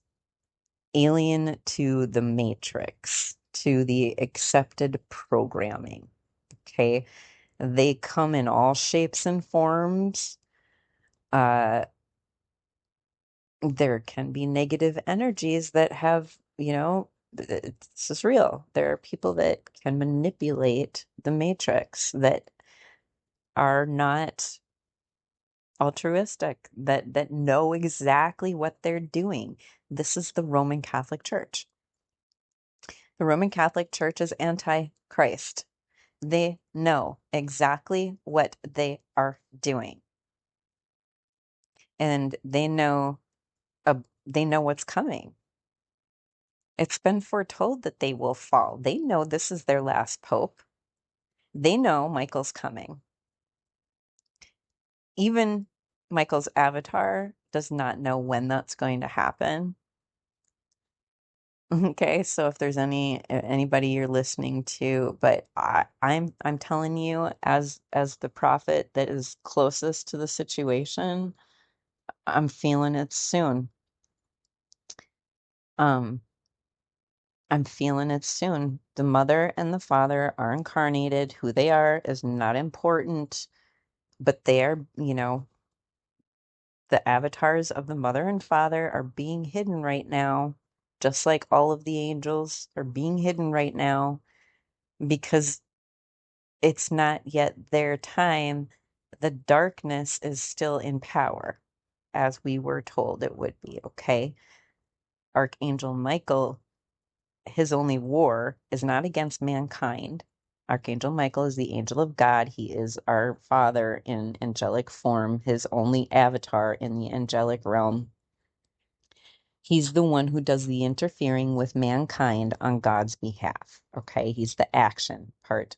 alien to the matrix, to the accepted programming. Okay. They come in all shapes and forms. There can be negative energies that have, this is real. There are people that can manipulate the matrix that are not altruistic, that know exactly what they're doing. This is the Roman Catholic Church. The Roman Catholic Church is anti-Christ. They know exactly what they are doing. And they know what's coming. It's been foretold that they will fall. They know this is their last pope. They know Michael's coming. Even Michael's avatar does not know when that's going to happen. Okay, so if there's anybody you're listening to, but I'm telling you, as the prophet that is closest to the situation, I'm feeling it soon. Um, I'm feeling it soon. The mother and the father are incarnated. Who they are is not important, but they are, the avatars of the mother and father are being hidden right now, just like all of the angels are being hidden right now, because it's not yet their time. The darkness is still in power, as we were told it would be, okay? Archangel Michael, his only war is not against mankind. Archangel Michael is the angel of God. He is our father in angelic form, his only avatar in the angelic realm. He's the one who does the interfering with mankind on God's behalf. Okay, he's the action part.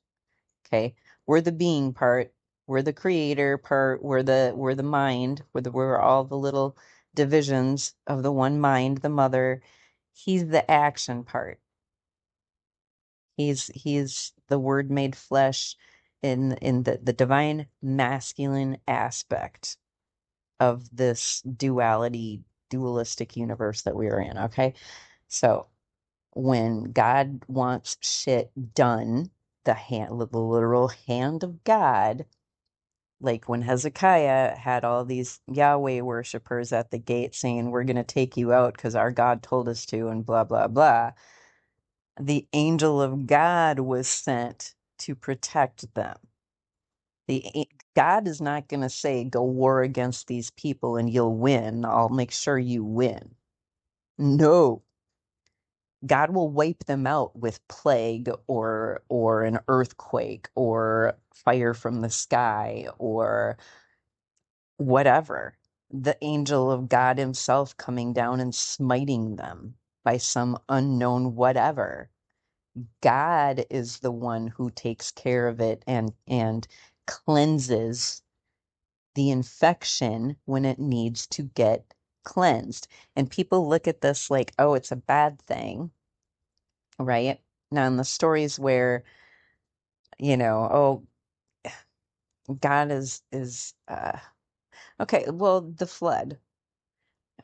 Okay, we're the being part. We're the creator part. We're the mind. We're all the little divisions of the one mind, the mother. He's the action part. He's the word made flesh. in the divine masculine aspect of this dualistic universe that we are in, okay? So when God wants shit done, the literal hand of God, like when Hezekiah had all these Yahweh worshipers at the gate saying, "We're going to take you out because our God told us to," and blah, blah, blah, the angel of God was sent to protect them. God is not going to say, "Go war against these people and you'll win. I'll make sure you win." No, God will wipe them out with plague or an earthquake or fire from the sky or whatever. The angel of God himself coming down and smiting them by some unknown whatever. God is the one who takes care of it and cleanses the infection when it needs to get cleansed. And people look at this like, oh, it's a bad thing, right? Now, in the stories where, oh, God is okay, well, the flood,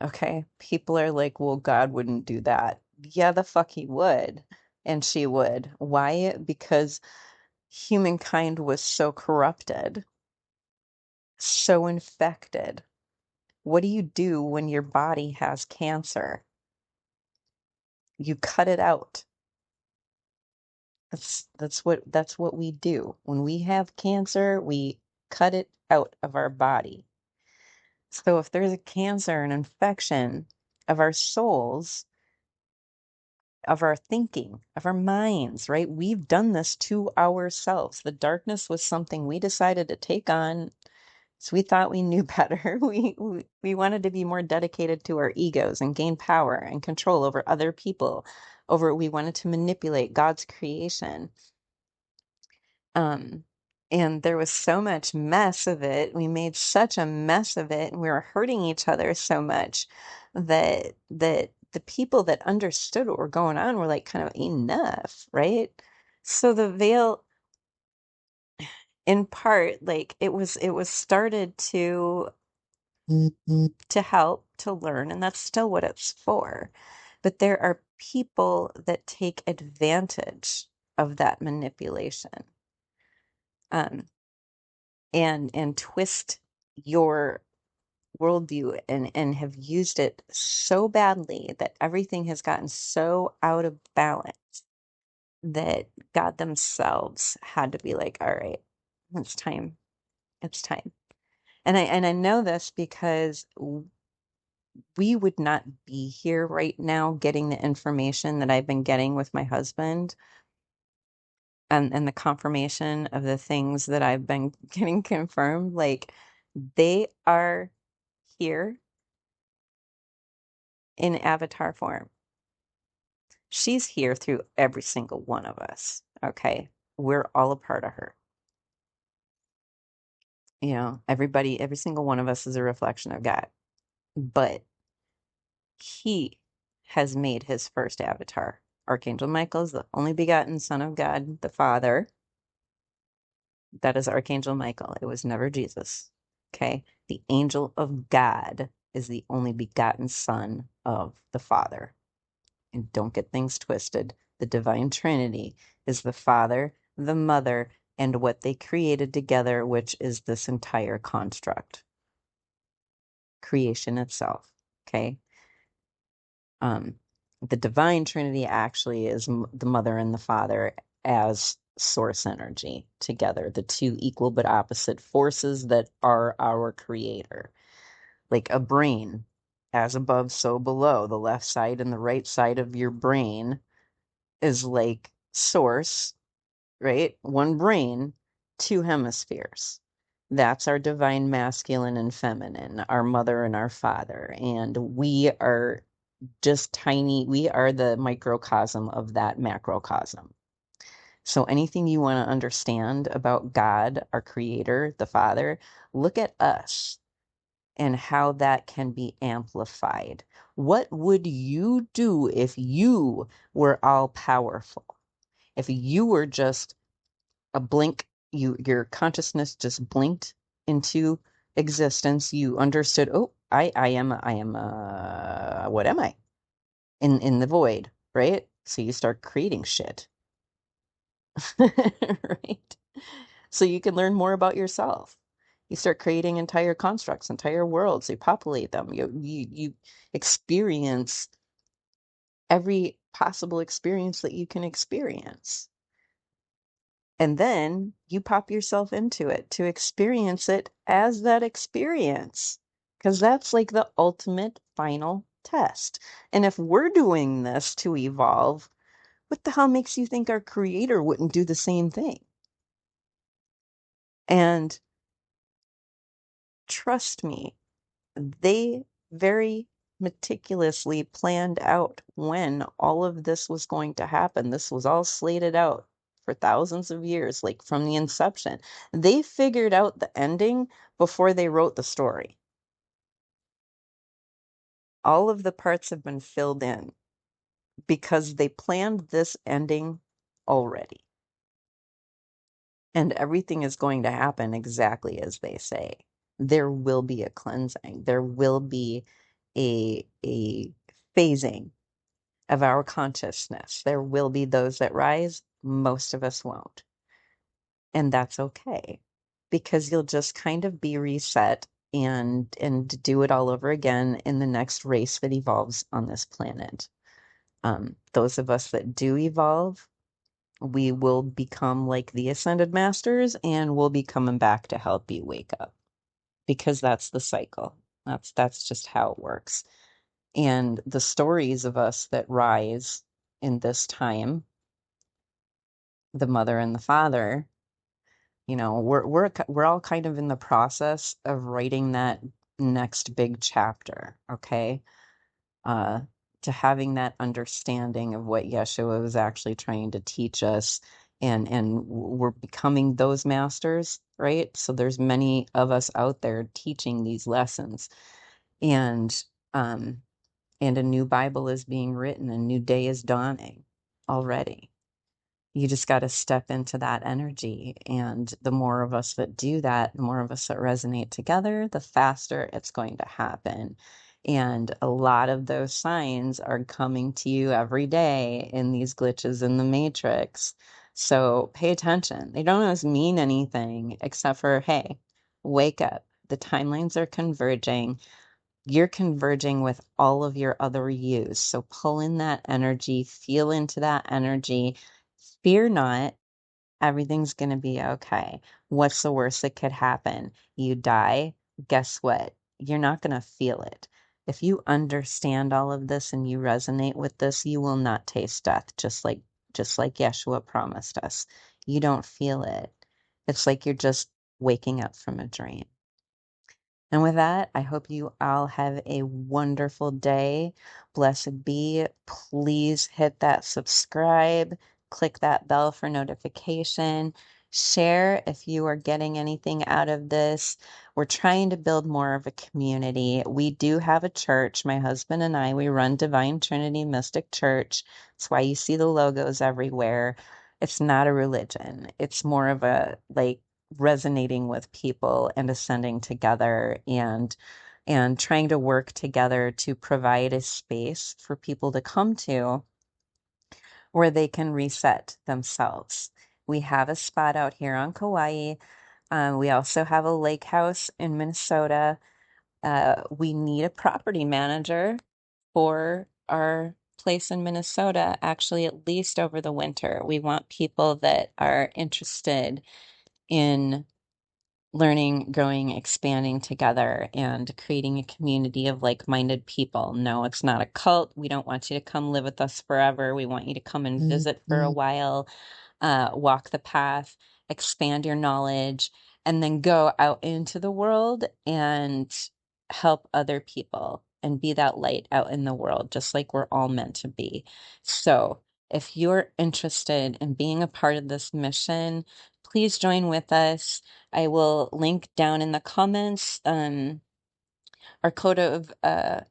okay? People are like, well, God wouldn't do that. Yeah, the fuck he would. And she would. Why? Because humankind was so corrupted, so infected. What do you do when your body has cancer? You cut it out. That's what we do. When we have cancer, we cut it out of our body. So if there's a cancer, an infection of our souls, of our thinking, of our minds, right? We've done this to ourselves. The darkness was something we decided to take on. So we thought we knew better. We wanted to be more dedicated to our egos and gain power and control over other people. We wanted to manipulate God's creation. Um, and there was so much mess of it. We made such a mess of it, and we were hurting each other so much that the people that understood what were going on were like kind of enough, right? So the veil, in part, like it was started to help, to learn, and that's still what it's for. But there are people that take advantage of that manipulation. Um, and twist your worldview and have used it so badly that everything has gotten so out of balance that God themselves had to be like, all right, it's time. It's time. And I know this because we would not be here right now getting the information that I've been getting with my husband and the confirmation of the things that I've been getting confirmed. Like they are here in avatar form. She's here through every single one of us. Okay. We're all a part of her. Everybody, every single one of us is a reflection of God. But he has made his first avatar. Archangel Michael is the only begotten Son of God, the Father. That is Archangel Michael. It was never Jesus. Okay. The angel of God is the only begotten Son of the Father. And don't get things twisted. The Divine Trinity is the Father, the Mother, and what they created together, which is this entire construct, creation itself. Okay. Um, the Divine Trinity actually is the Mother and the Father as source energy together, the two equal but opposite forces that are our creator. Like a brain, as above, so below. The left side and the right side of your brain is like source, right? One brain, two hemispheres. That's our divine masculine and feminine, our mother and our father. And we are just tiny, we are the microcosm of that macrocosm. So anything you want to understand about God, our creator, the Father, look at us and how that can be amplified. What would you do if you were all powerful? If you were just a blink your consciousness just blinked into existence. You understood, oh, I am what am I? In the void, right? So you start creating shit. Right? So you can learn more about yourself. You start creating entire constructs, entire worlds. You populate them. You experience every possible experience that you can experience. And then you pop yourself into it to experience it as that experience. Because that's like the ultimate final test. And if we're doing this to evolve, what the hell makes you think our creator wouldn't do the same thing? And trust me, they very meticulously planned out when all of this was going to happen. This was all slated out for thousands of years, like from the inception. They figured out the ending before they wrote the story. All of the parts have been filled in because they planned this ending already. And everything is going to happen exactly as they say. There will be a cleansing. There will be a phasing of our consciousness. There will be those that rise, most of us won't. And that's okay because you'll just kind of be reset and do it all over again in the next race that evolves on this planet. Those of us that do evolve, we will become like the ascended masters and we'll be coming back to help you wake up because that's the cycle. That's just how it works. And the stories of us that rise in this time, the mother and the father, we're all kind of in the process of writing that next big chapter, okay? uh, to having that understanding of what Yeshua was actually trying to teach us, and we're becoming those masters, right? So there's many of us out there teaching these lessons, and um, and a new Bible is being written, a new day is dawning already. You just got to step into that energy. And the more of us that do that, the more of us that resonate together, the faster it's going to happen. And a lot of those signs are coming to you every day in these glitches in the matrix. So pay attention. They don't always mean anything except for, hey, wake up. The timelines are converging. You're converging with all of your other yous. So pull in that energy, feel into that energy. Fear not, everything's going to be okay. What's the worst that could happen? You die. Guess what? You're not going to feel it. If you understand all of this and you resonate with this, you will not taste death, just like Yeshua promised us. You don't feel it. It's like you're just waking up from a dream. And with that, I hope you all have a wonderful day. Blessed be. Please hit that subscribe, click that bell for notification, share if you are getting anything out of this. We're trying to build more of a community. We do have a church. My husband and I, we run Divine Trinity Mystic Church. That's why you see the logos everywhere. It's not a religion. It's more of a like resonating with people and ascending together and trying to work together to provide a space for people to come to where they can reset themselves. We have a spot out here on Kauai. We also have a lake house in Minnesota. We need a property manager for our place in Minnesota, actually, at least over the winter. We want people that are interested in learning, growing, expanding together, and creating a community of like-minded people. No, it's not a cult. We don't want you to come live with us forever. We want you to come and visit for a while, walk the path, expand your knowledge, and then go out into the world and help other people and be that light out in the world, just like we're all meant to be. So if you're interested in being a part of this mission, please join with us. I will link down in the comments our code of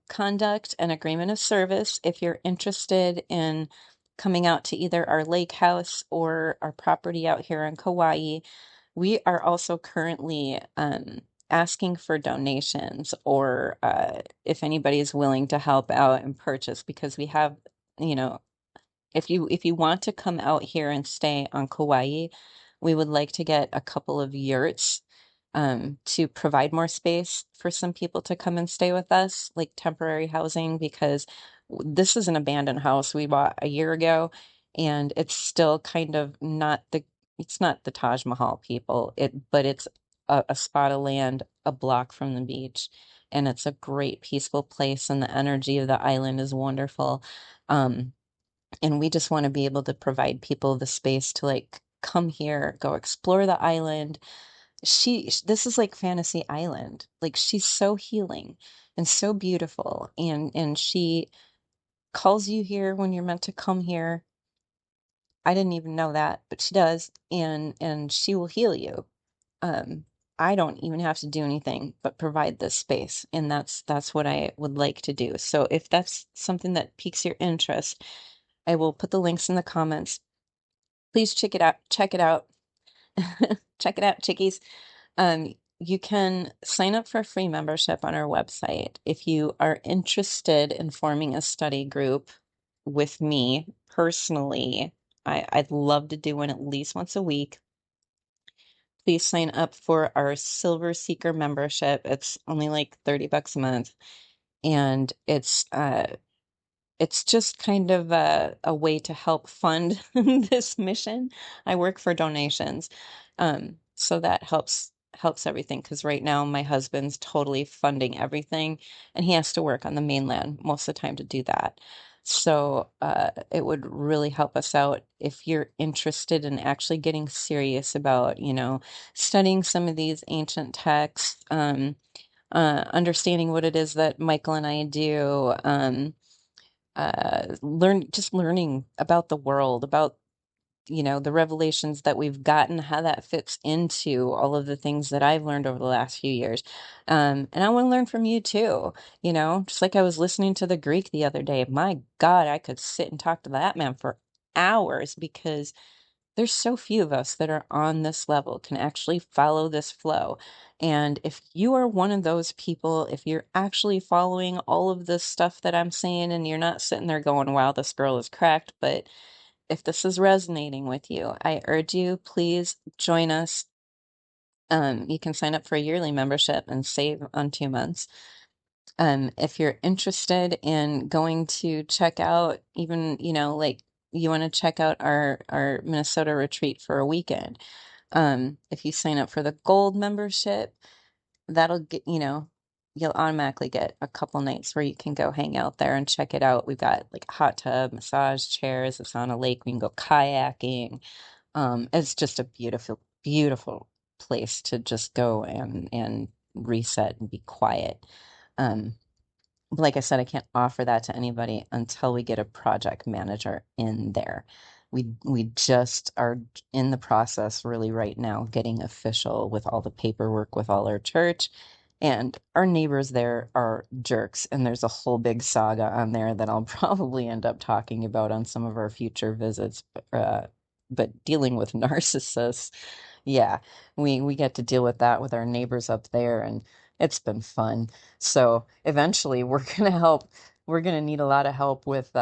conduct and agreement of service if you're interested in coming out to either our lake house or our property out here in Kauai. We are also currently asking for donations or if anybody is willing to help out and purchase because we have, you know, if you want to come out here and stay on Kauai, we would like to get a couple of yurts to provide more space for some people to come and stay with us, like temporary housing, because this is an abandoned house we bought a year ago, and it's still kind of not it's not the Taj Mahal people, but it's a spot of land a block from the beach, and it's a great peaceful place, and the energy of the island is wonderful. Um, and we just want to be able to provide people the space to like come here, go explore the island. This is like Fantasy Island. Like she's so healing and so beautiful, and she calls you here when you're meant to come here. I didn't even know that, but she does, and she will heal you. Um, I don't even have to do anything but provide this space, and that's what I would like to do. So if that's something that piques your interest, I will put the links in the comments. Please check it out. Check it out. Check it out, chickies. You can sign up for a free membership on our website. If you are interested in forming a study group with me personally, I'd love to do one at least once a week. Please sign up for our Silver Seeker membership. It's only like 30 bucks a month. And it's just kind of a way to help fund this mission. I work for donations. So that helps everything because right now my husband's totally funding everything and he has to work on the mainland most of the time to do that. So it would really help us out if you're interested in actually getting serious about, studying some of these ancient texts, understanding what it is that Michael and I do. Learning about the world, about the revelations that we've gotten, how that fits into all of the things that I've learned over the last few years. And I want to learn from you too, just like I was listening to the Greek the other day. My God, I could sit and talk to that man for hours because there's so few of us that are on this level, can actually follow this flow. And if you are one of those people, if you're actually following all of this stuff that I'm saying and you're not sitting there going, wow, this girl is cracked, but if this is resonating with you, I urge you, please join us. You can sign up for a yearly membership and save on 2 months. If you're interested in going to check out, even, like you want to check out our Minnesota retreat for a weekend, if you sign up for the gold membership, that'll get, you'll automatically get a couple nights where you can go hang out there and check it out. We've got like a hot tub, massage chairs, it's on a lake, we can go kayaking. It's just a beautiful, beautiful place to just go and reset and be quiet. Um, like I said, I can't offer that to anybody until we get a project manager in there. We just are in the process really right now getting official with all the paperwork with all our church. And our neighbors there are jerks, and there's a whole big saga on there that I'll probably end up talking about on some of our future visits. But dealing with narcissists, yeah, we get to deal with that with our neighbors up there, and it's been fun. So eventually we're gonna need a lot of help with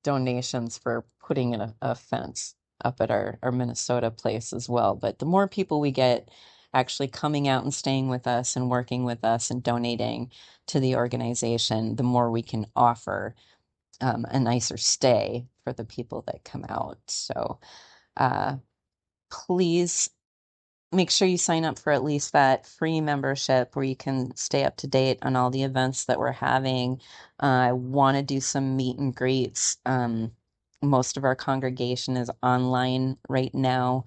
donations for putting in a fence up at our Minnesota place as well. But the more people we get actually coming out and staying with us and working with us and donating to the organization, the more we can offer a nicer stay for the people that come out. So uh, please make sure you sign up for at least that free membership where you can stay up to date on all the events that we're having. I want to do some meet and greets. Most of our congregation is online right now,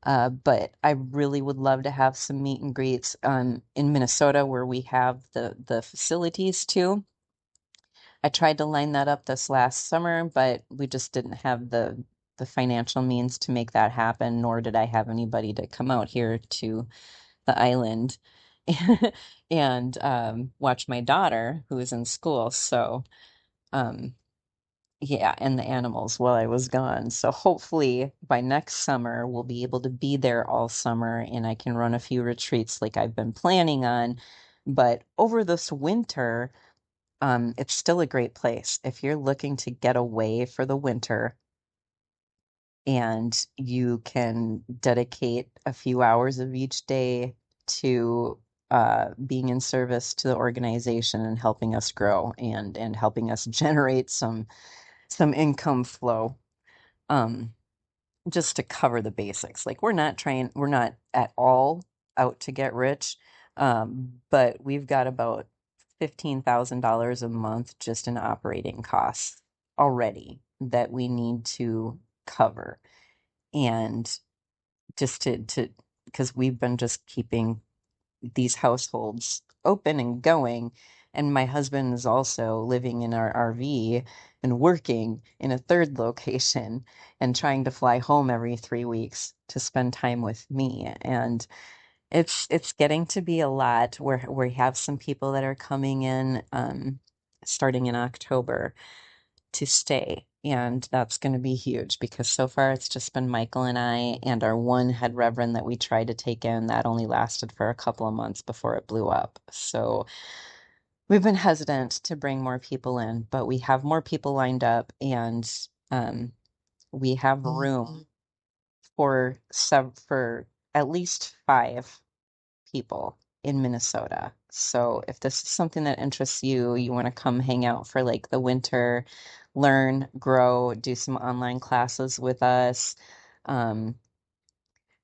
but I really would love to have some meet and greets in Minnesota where we have the facilities too. I tried to line that up this last summer, but we just didn't have the financial means to make that happen, nor did I have anybody to come out here to the island and watch my daughter who is in school. So um, Yeah, and the animals while I was gone. So hopefully by next summer, we'll be able to be there all summer and I can run a few retreats like I've been planning on. But over this winter, it's still a great place. If you're looking to get away for the winter and you can dedicate a few hours of each day to being in service to the organization and helping us grow and helping us generate some income flow. Um, just to cover the basics. Like we're not at all out to get rich, but we've got about $15,000 a month just in operating costs already that we need to cover. And just to because we've been just keeping these households open and going. And my husband is also living in our RV and working in a third location and trying to fly home every 3 weeks to spend time with me. And it's getting to be a lot where we have some people that are coming in starting in October to stay. And that's going to be huge because so far it's just been Michael and I and our one head reverend that we tried to take in. That only lasted for a couple of months before it blew up. So we've been hesitant to bring more people in, but we have more people lined up and um, we have room for at least 5 people in Minnesota. So if this is something that interests you, you want to come hang out for like the winter, learn, grow, do some online classes with us, um,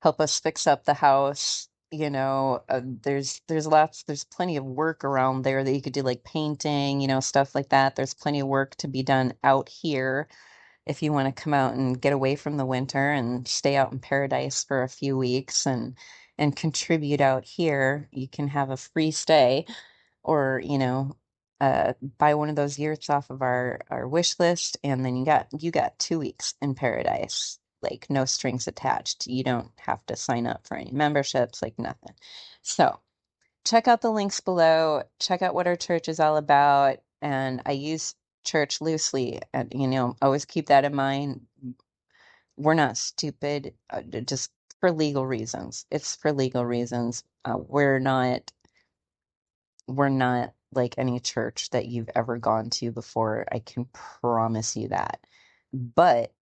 help us fix up the house. There's plenty of work around there that you could do, like painting, stuff like that. There's plenty of work to be done out here if you want to come out and get away from the winter and stay out in paradise for a few weeks and contribute out here. You can have a free stay or, buy one of those yurts off of our wish list and then you got 2 weeks in paradise. Like no strings attached. You don't have to sign up for any memberships, like nothing. So check out the links below. Check out what our church is all about. And I use church loosely. And, always keep that in mind. We're not stupid, just for legal reasons. It's for legal reasons. We're not like any church that you've ever gone to before. I can promise you that. But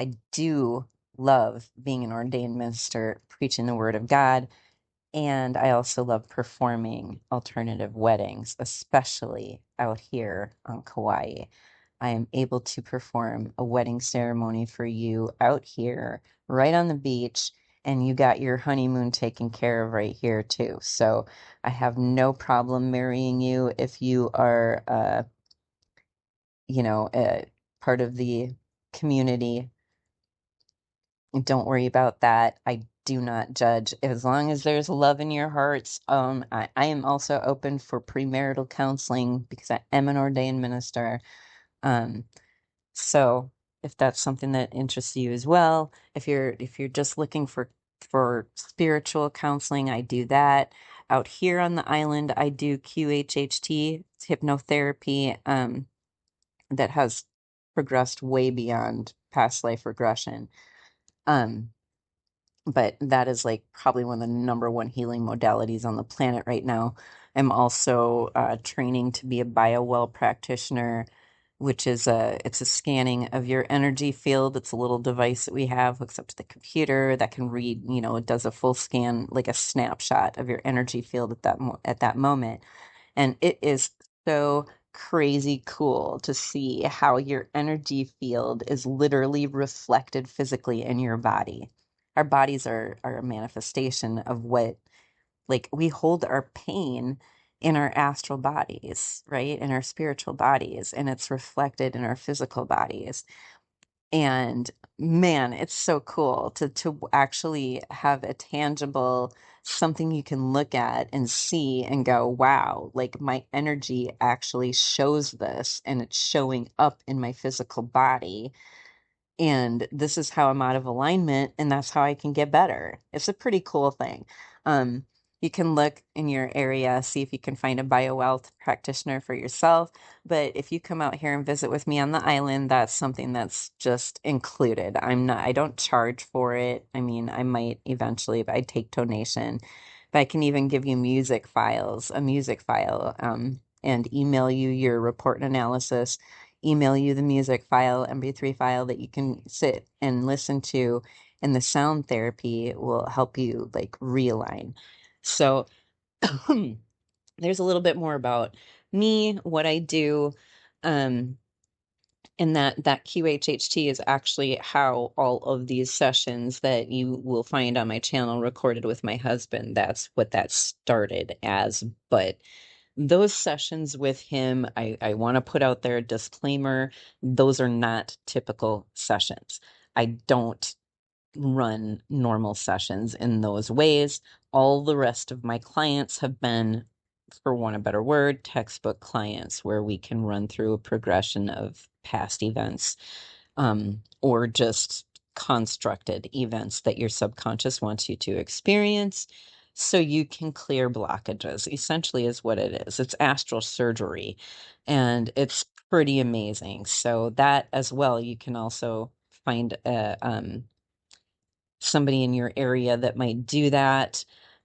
I do love being an ordained minister, preaching the word of God. And I also love performing alternative weddings, especially out here on Kauai. I am able to perform a wedding ceremony for you out here, right on the beach, and you got your honeymoon taken care of right here too. So I have no problem marrying you if you are, part of the community. Don't worry about that. I do not judge. As long as there's love in your hearts, I am also open for premarital counseling because I am an ordained minister. Um, so if that's something that interests you as well, if you're just looking for spiritual counseling, I do that. Out here on the island, I do QHHT, it's hypnotherapy, that has progressed way beyond past life regression. Um, but that is like probably one of the number one healing modalities on the planet right now. I'm also training to be a biowell practitioner, which is it's a scanning of your energy field. It's a little device that we have, hooks up to the computer that can read, it does a full scan, like a snapshot of your energy field at that moment. And it is so crazy cool to see how your energy field is literally reflected physically in your body. Our bodies are a manifestation of what, like, we hold our pain in our astral bodies, right? In our spiritual bodies, and it's reflected in our physical bodies. And man, it's so cool to actually have a tangible something you can look at and see and go, wow, like my energy actually shows this and it's showing up in my physical body. And this is how I'm out of alignment, and that's how I can get better. It's a pretty cool thing. Um, You can look in your area, see if you can find a biowealth practitioner for yourself. But if you come out here and visit with me on the island, that's something that's just included. I don't charge for it. I mean, I might eventually, but I take donation. But I can even give you a music file, and email you your report and analysis, email you the music file, MP3 file that you can sit and listen to, and the sound therapy will help you like realign. So there's a little bit more about me, what I do, um, and that QHHT is actually how all of these sessions that you will find on my channel recorded with my husband, that's what that started as. But those sessions with him, I want to put out there a disclaimer, those are not typical sessions. I don't run normal sessions in those ways. All the rest of my clients have been, for want of a better word, textbook clients where we can run through a progression of past events, or just constructed events that your subconscious wants you to experience so you can clear blockages, essentially, is what it is. It's astral surgery, and it's pretty amazing. So, that as well, you can also find somebody in your area that might do that.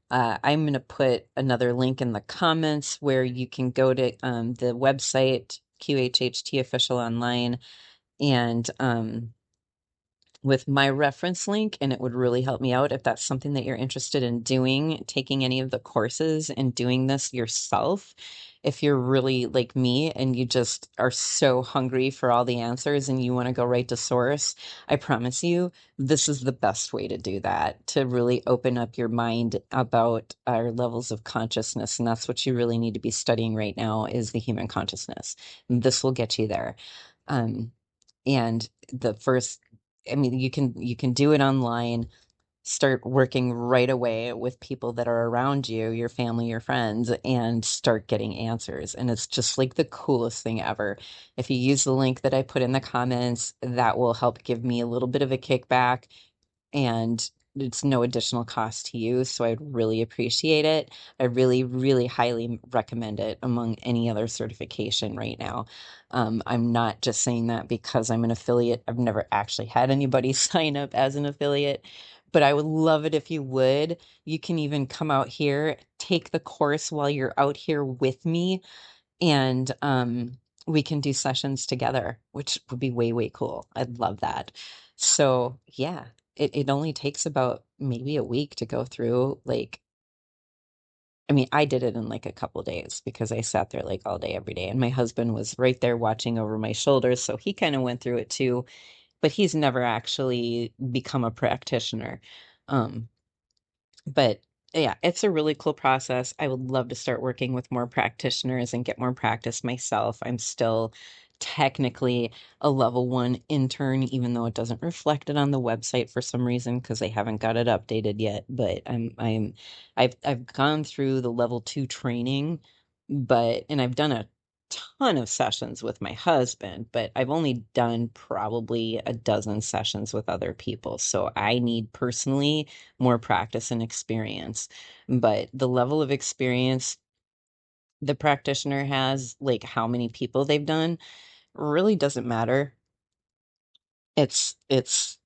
I'm going to put another link in the comments where you can go to the website, QHHT Official Online, and with my reference link, and it would really help me out if that's something that you're interested in doing, taking any of the courses and doing this yourself. If you're really like me and you just are so hungry for all the answers and you want to go right to source, I promise you, this is the best way to do that, to really open up your mind about our levels of consciousness. And that's what you really need to be studying right now, is the human consciousness. This will get you there. Um, and the first, I mean, you can do it online, start working right away with people that are around you, your family, your friends, and start getting answers. And it's just like the coolest thing ever. If you use the link that I put in the comments, that will help give me a little bit of a kickback, and it's no additional cost to you. So I'd really appreciate it. I really, really highly recommend it among any other certification right now. I'm not just saying that because I'm an affiliate. I've never actually had anybody sign up as an affiliate, but I would love it if you would. You can even come out here, take the course while you're out here with me, and we can do sessions together, which would be way, way cool. I'd love that. So yeah, it only takes about maybe a week to go through. Like, I mean, I did it in like a couple days because I sat there like all day, every day. And my husband was right there watching over my shoulders. So he kind of went through it too, but he's never actually become a practitioner. Um, but yeah, it's a really cool process. I would love to start working with more practitioners and get more practice myself. I'm still technically a level one intern, even though it doesn't reflect it on the website for some reason because they haven't got it updated yet. But I've gone through the level two training, and I've done a ton of sessions with my husband, but I've only done probably a dozen sessions with other people. So I need personally more practice and experience. But the level of experience the practitioner has, like how many people they've done, really doesn't matter. It's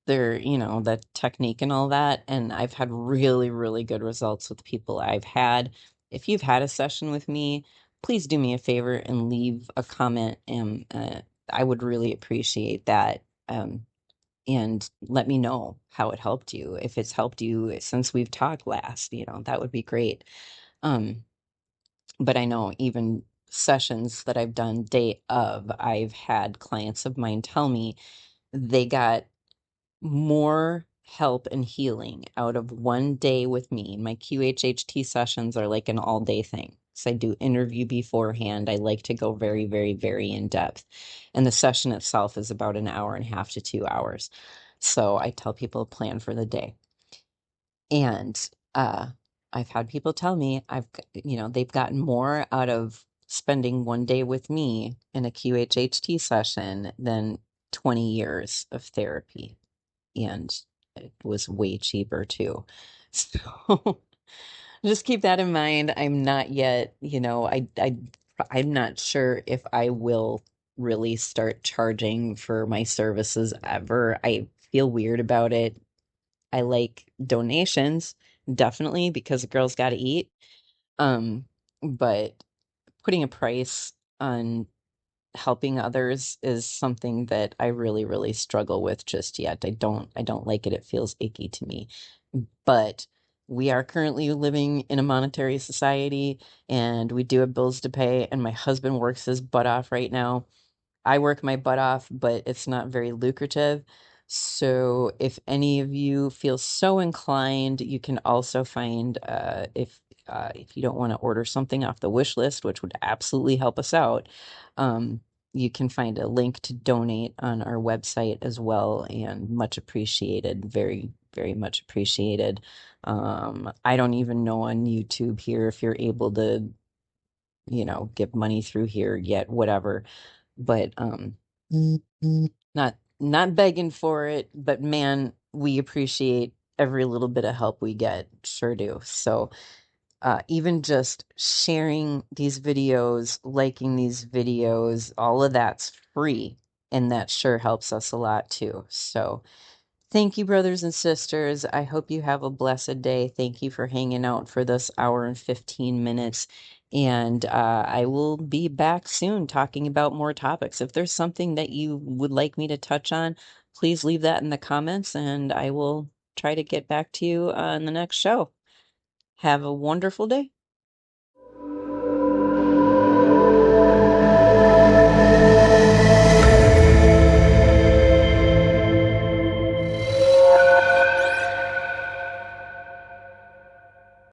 their, the technique and all that. And I've had really, really good results with people I've had. If you've had a session with me, please do me a favor and leave a comment, and I would really appreciate that. And let me know how it helped you. If it's helped you since we've talked last, that would be great. Um, but I know even sessions that I've done day of, I've had clients of mine tell me they got more help and healing out of one day with me. My QHHT sessions are like an all day thing. So I do interview beforehand. I like to go very, very, very in depth. And the session itself is about an hour and a half to 2 hours. So I tell people plan for the day. And I've had people tell me they've gotten more out of spending one day with me in a QHHT session than 20 years of therapy, and it was way cheaper too. So Just keep that in mind. I'm not yet, I'm not sure if I will really start charging for my services ever. I feel weird about it. I like donations, definitely, because a girl's got to eat. Um, but putting a price on helping others is something that I really, really struggle with just yet. I don't like it. It feels icky to me. But we are currently living in a monetary society and we do have bills to pay, and my husband works his butt off right now. I work my butt off, but it's not very lucrative. So if any of you feel so inclined, you can also find if you don't want to order something off the wish list, which would absolutely help us out, um, you can find a link to donate on our website as well, and much appreciated, very, very much appreciated. I don't even know on YouTube here if you're able to, give money through here yet, whatever. But not begging for it, but man, we appreciate every little bit of help we get. Sure do. So even just sharing these videos, liking these videos, all of that's free. And that sure helps us a lot too. So thank you, brothers and sisters. I hope you have a blessed day. Thank you for hanging out for this hour and 15 minutes. And I will be back soon talking about more topics. If there's something that you would like me to touch on, please leave that in the comments and I will try to get back to you on the next show. Have a wonderful day.